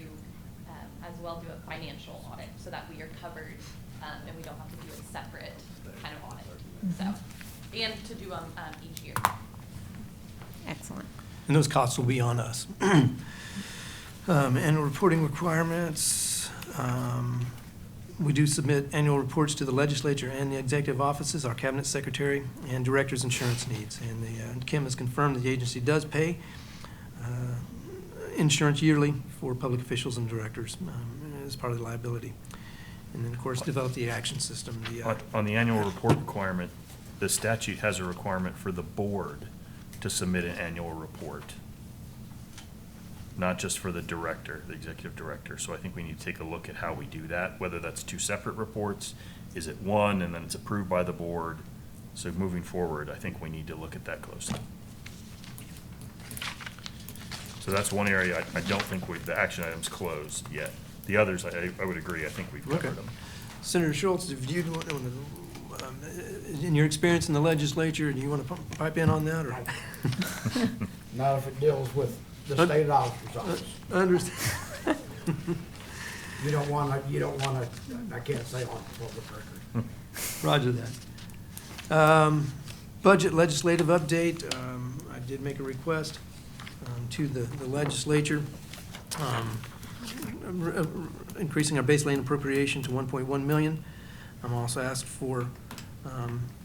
G: as well do a financial audit so that we are covered and we don't have to do a separate kind of audit. So, and to do them each year.
A: Excellent.
H: And those costs will be on us. Annual reporting requirements. We do submit annual reports to the legislature and the executive offices, our cabinet secretary, and director's insurance needs. And Kim has confirmed that the agency does pay insurance yearly for public officials and directors as part of the liability. And then, of course, develop the action system.
C: On the annual report requirement, the statute has a requirement for the board to submit an annual report, not just for the director, the executive director. So I think we need to take a look at how we do that, whether that's 2 separate reports, is it one, and then it's approved by the board. So moving forward, I think we need to look at that closely. So that's one area I don't think the action item's closed yet. The others, I would agree, I think we've covered them.
H: Senator Schultz, if you in your experience in the legislature, do you want to pipe in on that, or?
J: Not if it deals with the state auditor's office.
H: Understand.
J: You don't want to, I can't say on public record.
H: Roger that. Budget legislative update. I did make a request to the legislature, increasing our base lane appropriation to 1.1 million. I'm also asked for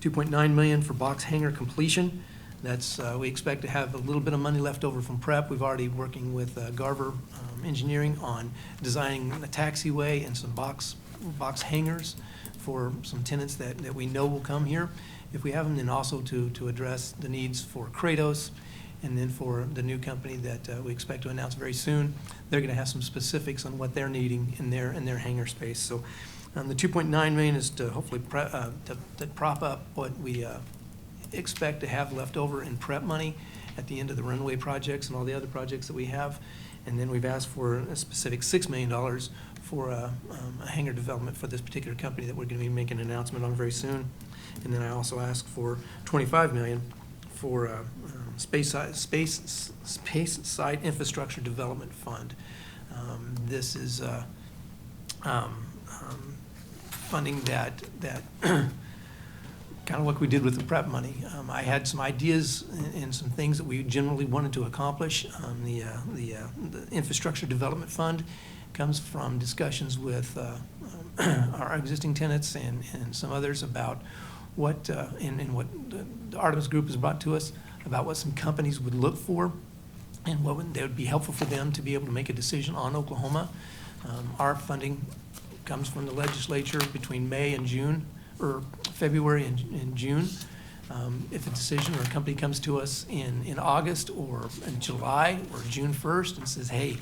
H: 2.9 million for box hangar completion. That's, we expect to have a little bit of money left over from prep. We've already working with Garver Engineering on designing a taxiway and some box hangars for some tenants that we know will come here if we have them, and also to address the needs for Kratos, and then for the new company that we expect to announce very soon. They're going to have some specifics on what they're needing in their hangar space. So the 2.9 million is to hopefully to prop up what we expect to have left over in prep money at the end of the runway projects and all the other projects that we have. And then we've asked for a specific $6 million for a hangar development for this particular company that we're going to be making an announcement on very soon. And then I also asked for 25 million for space side infrastructure development fund. This is funding that kind of what we did with the prep money. I had some ideas and some things that we generally wanted to accomplish. The infrastructure development fund comes from discussions with our existing tenants and some others about what and what the Artemis Group has brought to us about what some companies would look for and what would be helpful for them to be able to make a decision on Oklahoma. Our funding comes from the legislature between May and June, or February and June. If a decision or a company comes to us in August or in July or June 1st and says, hey,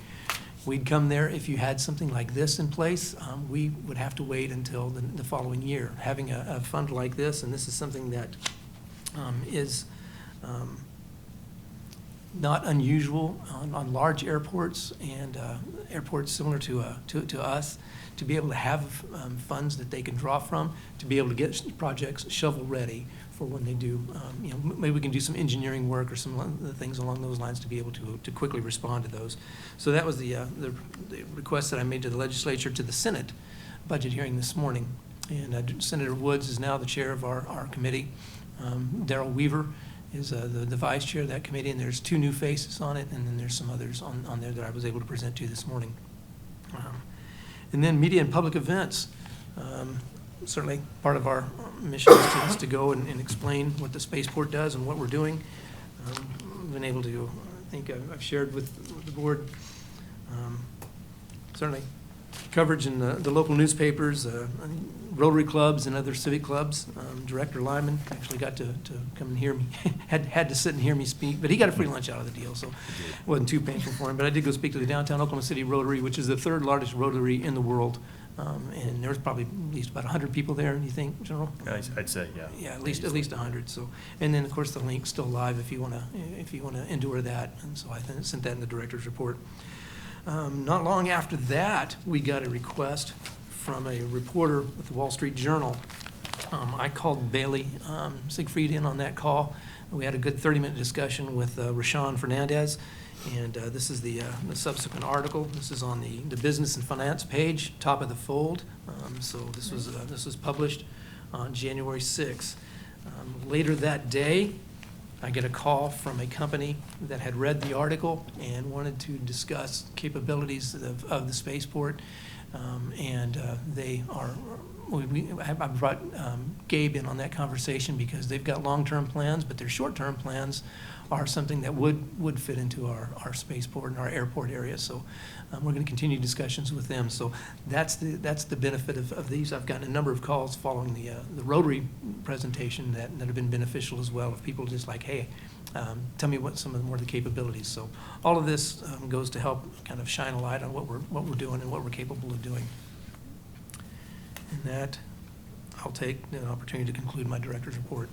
H: we'd come there if you had something like this in place, we would have to wait until the following year. Having a fund like this, and this is something that is not unusual on large airports and airports similar to us, to be able to have funds that they can draw from, to be able to get projects shovel-ready for when they do, maybe we can do some engineering work or some of the things along those lines to be able to quickly respond to those. So that was the request that I made to the legislature, to the Senate budget hearing this morning. And Senator Woods is now the chair of our committee. Darrell Weaver is the vice chair of that committee, and there's 2 new faces on it, and then there's some others on there that I was able to present to you this morning. And then media and public events. Certainly part of our mission is to go and explain what the spaceport does and what we're doing. I've been able to, I think I've shared with the board, certainly coverage in the local newspapers, Rotary clubs and other civic clubs. Director Lyman actually got to come and hear me, had to sit and hear me speak, but he got a free lunch out of the deal, so it wasn't too painful for him. But I did go speak to the downtown Oklahoma City Rotary, which is the 3rd largest Rotary in the world. And there was probably at least about 100 people there, you think, General?
C: I'd say, yeah.
H: Yeah, at least 100. So, and then of course the link's still live if you want to endure that. And so I sent that in the director's report. Not long after that, we got a request from a reporter with the Wall Street Journal. I called Bailey Siegfried in on that call. We had a good 30-minute discussion with Rashawn Fernandez, and this is the subsequent article. This is on the business and finance page, top of the fold. So this was published on January 6th. Later that day, I get a call from a company that had read the article and wanted to discuss capabilities of the spaceport. They are, I brought Gabe in on that conversation because they've got long-term plans, but their short-term plans are something that would fit into our spaceport and our airport area. So we're going to continue discussions with them. So that's the benefit of these. I've gotten a number of calls following the Rotary presentation that have been beneficial as well, of people just like, hey, tell me what some of the more of the capabilities. So all of this goes to help kind of shine a light on what we're doing and what we're capable of doing. And that, I'll take the opportunity to conclude my director's report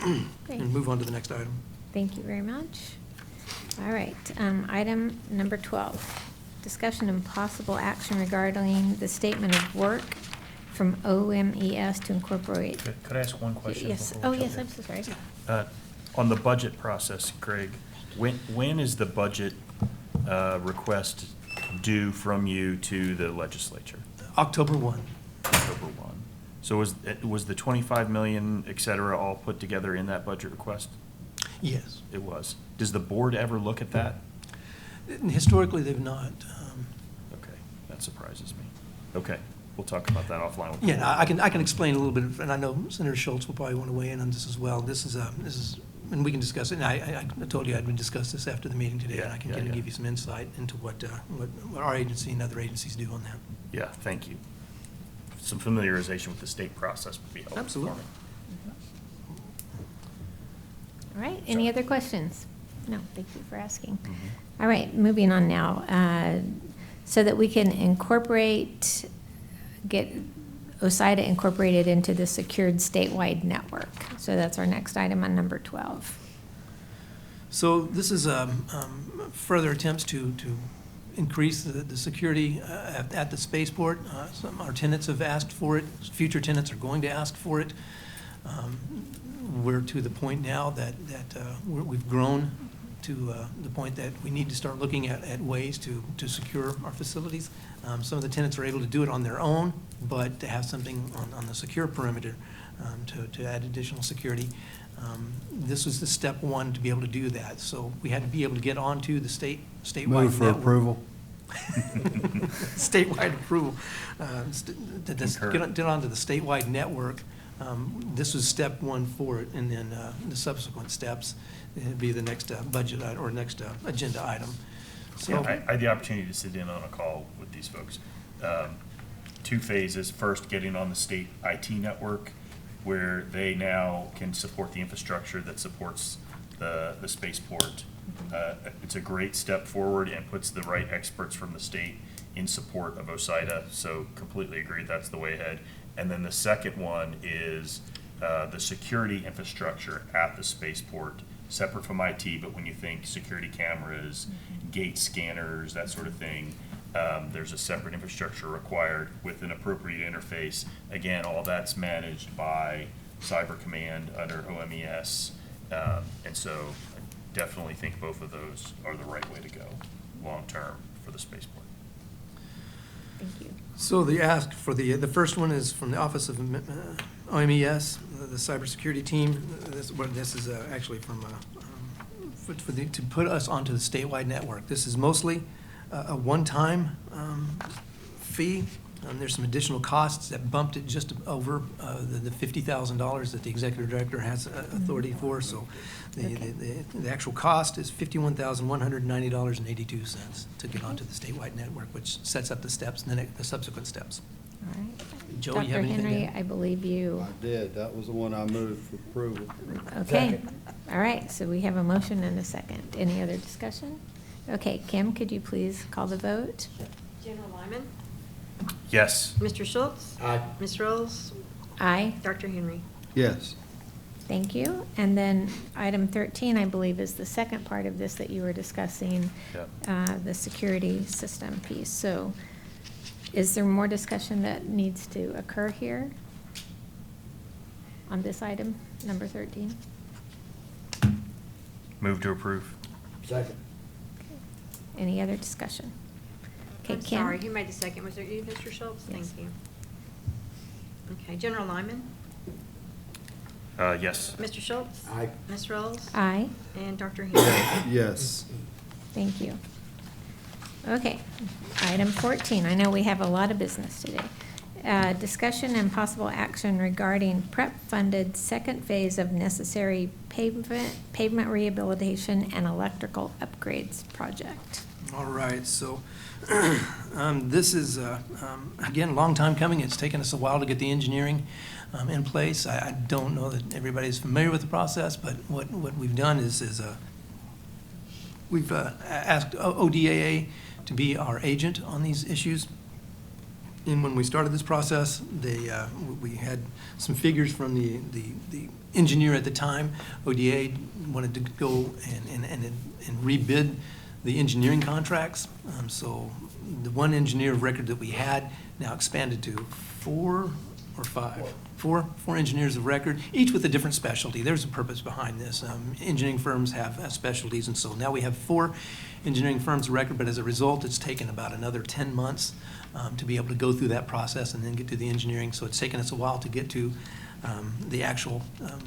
A: Great.
H: and move on to the next item.
A: Thank you very much. All right, item number 12, discussion and possible action regarding the statement of work from OMES to incorporate.
C: Could I ask one question?
A: Yes,
C: before we
A: oh,
C: jump
A: yes,
C: in?
A: I'm so sorry.
C: On the budget process, Greg, when is the budget request due from you to the legislature?
H: October 1.
C: October 1. So was the 25 million, et cetera, all put together in that budget request?
H: Yes.
C: It was. Does the board ever look at that?
H: Historically, they've not.
C: Okay, that surprises me. Okay, we'll talk about that offline. with the
H: Yeah,
C: board.
H: I can explain a little bit, and I know Senator Schultz will probably want to weigh in on this as well. This is, and we can discuss it. And I told you I'd discuss this after the meeting today, and I can kind of give you some insight into what our agency and other agencies do on that.
C: Yeah, thank you. Some familiarization with the state process would be helpful.
H: Absolutely.
C: For me.
A: All right, any
C: Sorry.
A: other questions? No, thank you for asking.
C: Mhm.
A: All right, moving on now. So that we can get OSIDA incorporated into the secured statewide network. So that's our next item on number 12.
H: So this is further attempts to increase the security at the spaceport. Our tenants have asked for it. Future tenants are going to ask for it. We're to the point now that we've grown to the point that we need to start looking at ways to secure our facilities. Some of the tenants are able to do it on their own, but to have something on the secure perimeter to add additional security. This was the step one to be able to do that. So we had to be able to get onto the statewide
D: Move for
H: network.
D: approval.
H: Statewide approval.
C: Concur.
H: Get onto the statewide network. This was step one for it, and then the subsequent steps would be the next budget or next agenda item. So
C: Yeah, I had the opportunity to sit in on a call with these folks. 2 phases. First, getting on the state IT network, where they now can support the infrastructure that supports the spaceport. It's a great step forward and puts the right experts from the state in support of OSIDA, so completely agree that's the way ahead. And then the second one is the security infrastructure at the spaceport, separate from IT, but when you think security cameras, gate scanners, that sort of thing, there's a separate infrastructure required with an appropriate interface. Again, all that's managed by Cyber Command under OMES. And so I definitely think both of those are the right way to go long-term for the spaceport.
A: Thank you.
H: So the ask for the first one is from the Office of OMES, the cybersecurity team. This is actually from to put us onto the statewide network. This is mostly a one-time fee. There's some additional costs that bumped it just over the $50,000 that the executive director has authority for. So the actual cost is $51,190.82 to get onto the statewide network, which sets up the steps and then the subsequent steps.
A: All right.
H: Joe, you have anything to
A: Dr. Henry,
H: add?
A: I believe you.
D: I did. That was the one I moved for approval.
A: Okay. All right, so we have a motion and a second. Any other discussion? Okay, Kim, could you please call the vote?
B: General Lyman,
C: Yes.
B: Mr. Schultz,
J: Aye.
B: Ms. Rolls,
A: Aye.
B: Dr. Henry.
D: Yes.
A: Thank you. And then item 13, I believe, is the second part of this that you were discussing,
C: Yep.
A: the security system piece. So is there more discussion that needs to occur here on this item, number 13?
C: Move to approve.
J: Second.
A: Any other discussion? Okay,
B: I'm
A: Kim?
B: sorry, who made the second? Was it you, Mr. Schultz?
A: Yes.
B: Thank you. Okay, General Lyman,
C: Yes.
B: Mr. Schultz?
J: Aye.
B: Ms. Rolls?
A: Aye.
B: And Dr. Henry?
D: Yes.
A: Thank you. Okay, item 14, I know we have a lot of business today. Discussion and possible action regarding PREP-funded second phase of necessary pavement rehabilitation and electrical upgrades project.
H: All right, so this is, again, a long time coming. It's taken us a while to get the engineering in place. I don't know that everybody's familiar with the process, but what we've done is we've asked ODAA to be our agent on these issues. And when we started this process, we had some figures from the engineer at the time. ODA wanted to go and rebid the engineering contracts. So the one engineer of record that we had now expanded to four engineers of record, each with a different specialty. There's a purpose behind this. Engineering firms have specialties, and so now we have 4 engineering firms of record, but as a result, it's taken about another 10 months to be able to go through that process and then get to the engineering. So it's taken us a while to get to the actual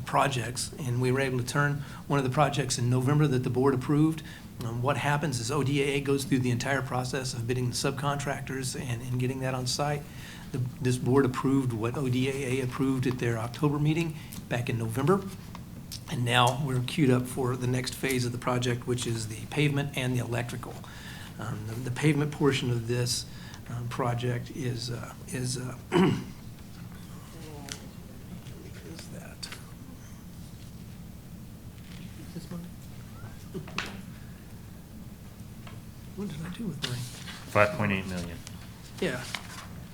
H: projects, and we were able to turn one of the projects in November that the board approved. What happens is ODAA goes through the entire process of bidding the subcontractors and getting that on site. This board approved what ODAA approved at their October meeting back in November. And now we're queued up for the next phase of the project, which is the pavement and the electrical. The pavement portion of this project is is that? This one? What did I do with mine?
C: 5.8 million.
H: Yeah.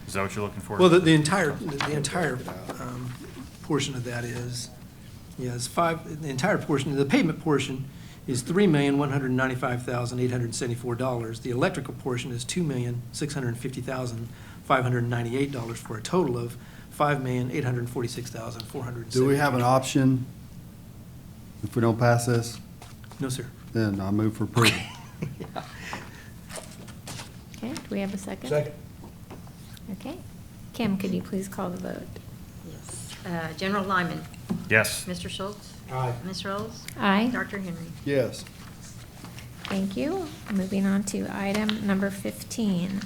C: Is that what you're looking for?
H: Well, the entire portion of that is, yes, the entire portion, the pavement portion is $3,195,874. The electrical portion is $2,650,598 for a total of $5,846,400.
D: Do we have an option if we don't pass this?
H: No, sir.
D: Then I move for approval.
A: Okay, do we have a second?
J: Second.
A: Okay. Kim, could you please call the vote?
B: Yes. General Lyman,
C: Yes.
B: Mr. Schultz?
J: Aye.
B: Ms. Rolls?
A: Aye.
B: Dr. Henry?
D: Yes.
A: Thank you. Moving on to item number 15.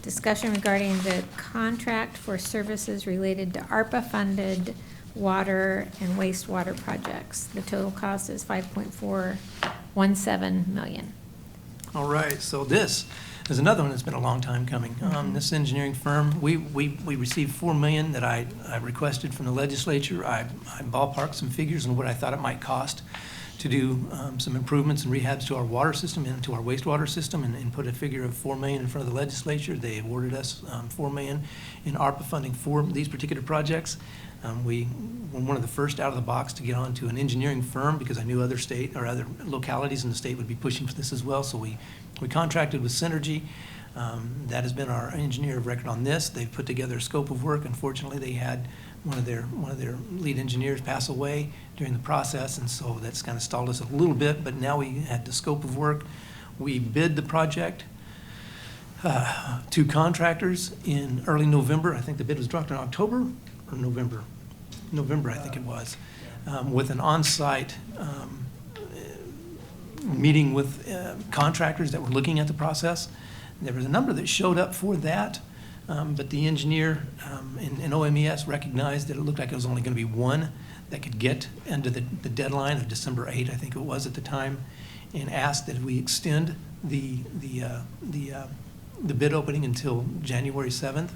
A: Discussion regarding the contract for services related to ARPA-funded water and wastewater projects. The total cost is $5.417 million.
H: All right, so this is another one that's been a long time coming. This engineering firm, we received $4 million that I requested from the legislature. I ballparked some figures on what I thought it might cost to do some improvements and rehabs to our water system and to our wastewater system, and put a figure of $4 million in front of the legislature. They awarded us $4 million in ARPA funding for these particular projects. We were one of the first out of the box to get onto an engineering firm because I knew other state or other localities in the state would be pushing for this as well. So we contracted with Synergy. That has been our engineer of record on this. They've put together a scope of work. Unfortunately, they had one of their lead engineers pass away during the process, and so that's kind of stalled us a little bit. But now we had the scope of work. We bid the project to contractors in early November. I think the bid was dropped in October or November. November, I think it was, with an on-site meeting with contractors that were looking at the process. There was a number that showed up for that, but the engineer in OMES recognized that it looked like it was only going to be one that could get into the deadline of December 8th, I think it was at the time, and asked that we extend the bid opening until January 7th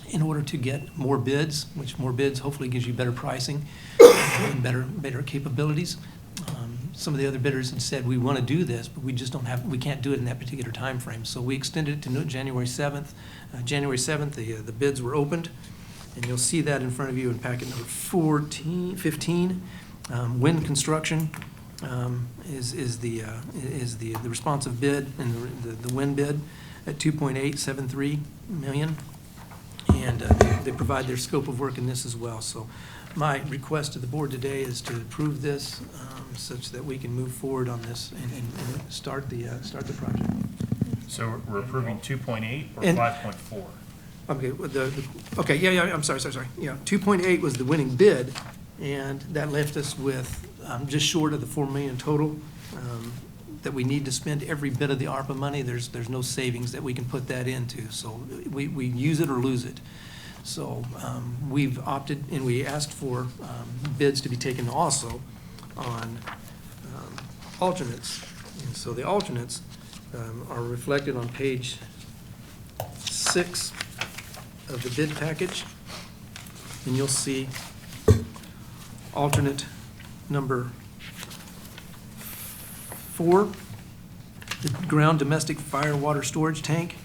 H: in order to get more bids, which more bids hopefully gives you better pricing and better capabilities. Some of the other bidders had said, we want to do this, but we just we can't do it in that particular time frame. So we extended it to January 7th. January 7th, the bids were opened. And you'll see that in front of you in packet number 15. Wind construction is the responsive bid and the wind bid at $2.873 million. And they provide their scope of work in this as well. So my request to the board today is to approve this such that we can move forward on this and start the project.
C: So we're approving 2.8 or
H: And-
C: 5.4?
H: Okay, okay, yeah, I'm sorry. Yeah, 2.8 was the winning bid, and that left us with just short of the 4 million total that we need to spend every bit of the ARPA money. There's no savings that we can put that into, so we use it or lose it. So we've opted, and we asked for bids to be taken also on alternates. And so the alternates are reflected on page 6 of the bid package, and you'll see alternate number 4, the ground domestic fire water storage tank.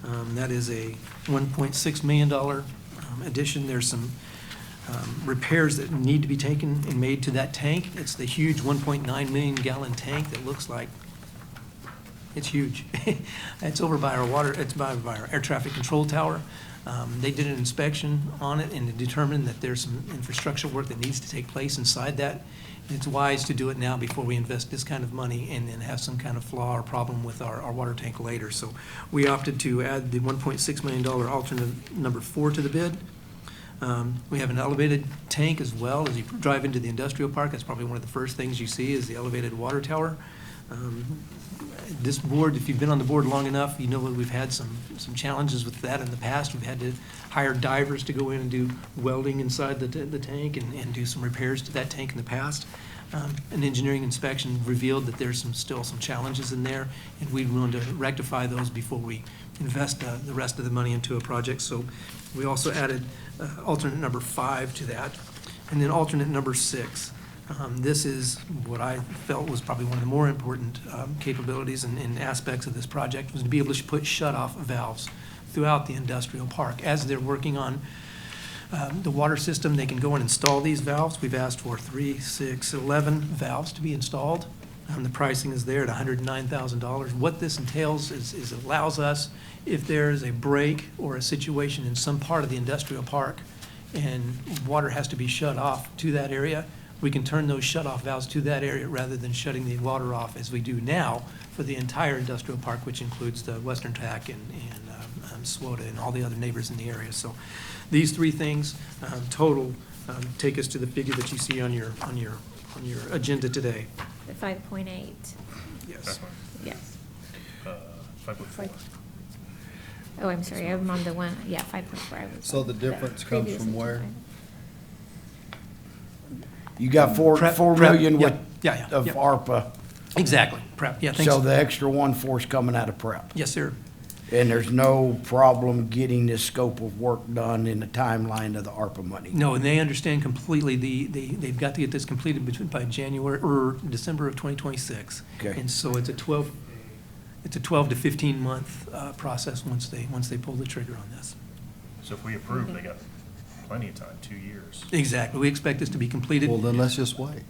H: That is a $1.6 million addition. There's some repairs that need to be taken and made to that tank. It's the huge 1.9 million gallon tank that looks like it's huge. It's over by it's by our air traffic control tower. They did an inspection on it and determined that there's some infrastructure work that needs to take place inside that. And it's wise to do it now before we invest this kind of money and then have some kind of flaw or problem with our water tank later. So we opted to add the $1.6 million alternate number 4 to the bid. We have an elevated tank as well. As you drive into the industrial park, that's probably one of the first things you see is the elevated water tower. This board, if you've been on the board long enough, you know that we've had some challenges with that in the past. We've had to hire divers to go in and do welding inside the tank and do some repairs to that tank in the past. An engineering inspection revealed that there's still some challenges in there, and we want to rectify those before we invest the rest of the money into a project. So we also added alternate number 5 to that, and then alternate number 6. This is what I felt was probably one of the more important capabilities and aspects of this project, was to be able to put shut-off valves throughout the industrial park. As they're working on the water system, they can go and install these valves. We've asked for 3, 6, 11 valves to be installed. The pricing is there at $109,000. What this entails is it allows us, if there is a break or a situation in some part of the industrial park and water has to be shut off to that area, we can turn those shut-off valves to that area rather than shutting the water off as we do now for the entire industrial park, which includes the Western Tack and SWOTA and all the other neighbors in the area. So these 3 things total take us to the figure that you see on your agenda today.
A: The 5.8,
H: Yes.
A: yes.
C: 5.4.
A: Oh, I'm sorry, I'm on the one, yeah, 5.4. I was
D: So
A: on
D: the difference comes
A: previous
D: from where?
A: agenda.
J: You got four
H: Prep-
J: million
H: prep,
J: with,
H: yeah,
J: of
H: yeah.
J: ARPA,
H: Exactly, prep, yeah, thanks.
J: so the extra 1/4 coming out of prep.
H: Yes, sir.
J: And there's no problem getting this scope of work done in the timeline of the ARPA money.
H: No, and they understand completely they've got to get this completed by January or December of 2026.
J: Okay.
H: And so it's a 12 to 15 month process once they pull the trigger on this.
C: So if we approve, they got plenty of time, 2 years.
H: Exactly. We expect this to be completed.
D: Well, then let's just wait.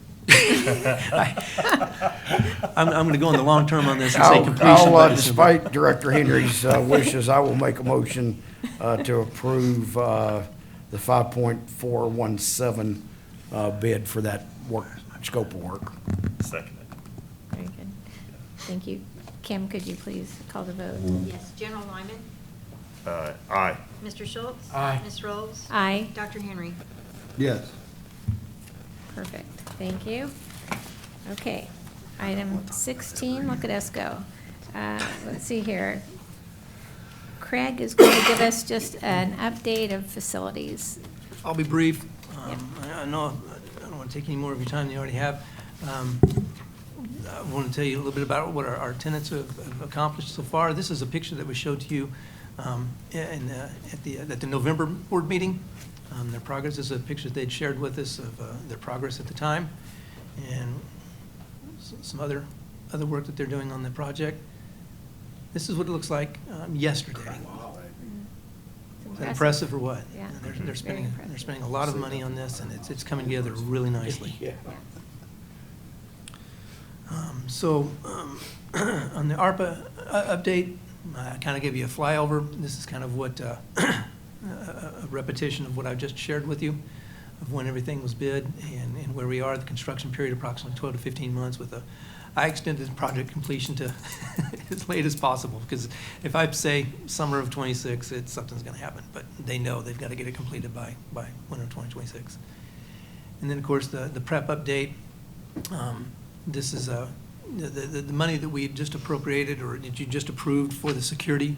H: I'm going to go on the long term on this and say completion. by December.
J: Despite Director Henry's wishes, I will make a motion to approve the 5.417 bid for that work, scope of work.
C: Second.
A: Very good. Thank you. Kim, could you please call the vote?
B: Yes, General Lyman,
C: Aye.
B: Mr. Schultz.
J: Aye.
B: Ms. Rolls.
A: Aye.
B: Dr. Henry.
D: Yes.
A: Perfect. Thank you. Okay. Item 16, look at us go. Let's see here. Craig is going to give us just an update of facilities.
H: I'll be brief. I know I don't want to take any more of your time than you already have. I want to tell you a little bit about what our tenants have accomplished so far. This is a picture that was showed to you at the November board meeting. Their progress is a picture that they'd shared with us of their progress at the time, and some other work that they're doing on the project. This is what it looks like yesterday.
A: It's
H: Impressive or what?
A: Yeah.
H: They're
A: Very
H: spending,
A: impressive.
H: they're spending a lot of money on this, and it's coming together really nicely. On the ARPA update, I kind of gave you a flyover. This is kind of what, a repetition of what I just shared with you, of when everything was bid and where we are. The construction period, approximately 12 to 15 months with I extended the project completion to as late as possible, because if I say summer of '26, something's going to happen. But they know they've got to get it completed by winter of 2026. And then, of course, the prep update. This is the money that we just appropriated, or that you just approved for the security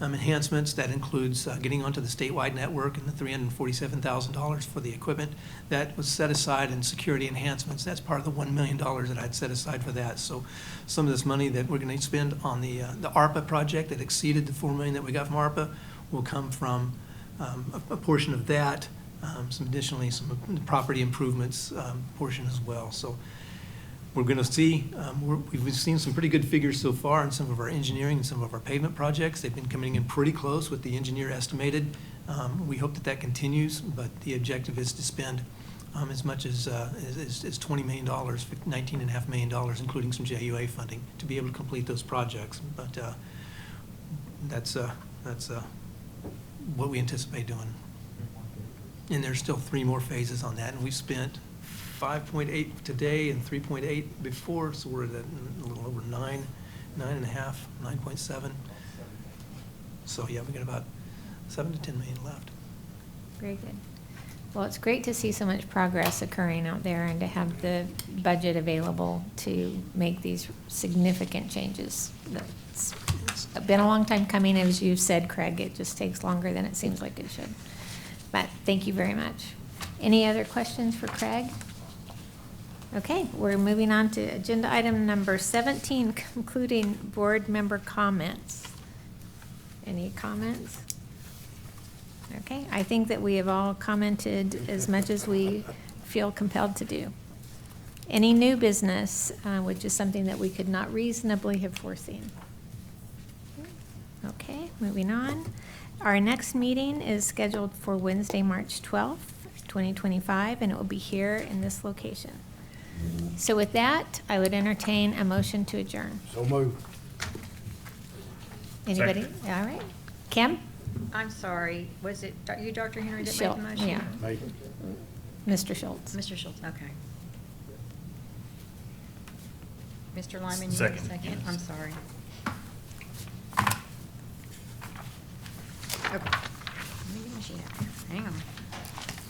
H: enhancements. That includes getting onto the statewide network and the $347,000 for the equipment that was set aside in security enhancements. That's part of the $1 million that I'd set aside for that. So some of this money that we're going to spend on the ARPA project that exceeded the $4 million that we got from ARPA will come from a portion of that, some property improvements portion as well. So we're going to see, we've seen some pretty good figures so far in some of our engineering and some of our pavement projects. They've been coming in pretty close with the engineer estimated. We hope that continues, but the objective is to spend as much as $20 million, $19.5 million, including some JUA funding, to be able to complete those projects. But that's what we anticipate doing. And there's still 3 more phases on that, and we've spent 5.8 today and 3.8 before, so we're at a little over 9.5, 9.7. So yeah, we got about 7 to 10 million left.
A: Very good. Well, it's great to see so much progress occurring out there and to have the budget available to make these significant changes. It's been a long time coming, as you said, Craig. It just takes longer than it seems like it should. But thank you very much. Any other questions for Craig? Okay, we're moving on to agenda item number 17, concluding board member comments. Any comments? Okay, I think that we have all commented as much as we feel compelled to do. Any new business, which is something that we could not reasonably have foreseen? Okay, moving on. Our next meeting is scheduled for Wednesday, March 12th, 2025, and it will be here in this location. So with that, I would entertain a motion to adjourn.
J: So move.
A: Anybody?
C: Second.
A: All right. Kim?
B: I'm sorry, was it you, Dr. Henry, that made
A: Schultz,
B: the motion?
A: yeah.
J: Mate.
A: Mr. Schultz.
B: Mr. Schultz, okay. Mr. Lyman, you need a
C: Second,
B: second?
C: yes.
B: I'm sorry. Okay. Let me get my sheet out here. Hang on.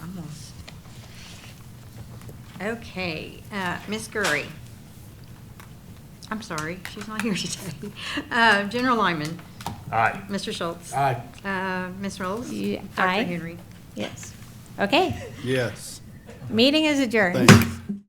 B: Almost. Okay, Ms. Gurry. I'm sorry, she's not here today. General Lyman.
C: Aye.
B: Mr. Schultz.
J: Aye.
B: Ms. Rolls.
A: Yeah,
B: Dr.
A: aye.
B: Henry.
A: Yes. Okay,
D: Yes.
A: meeting is adjourned.
D: Thanks.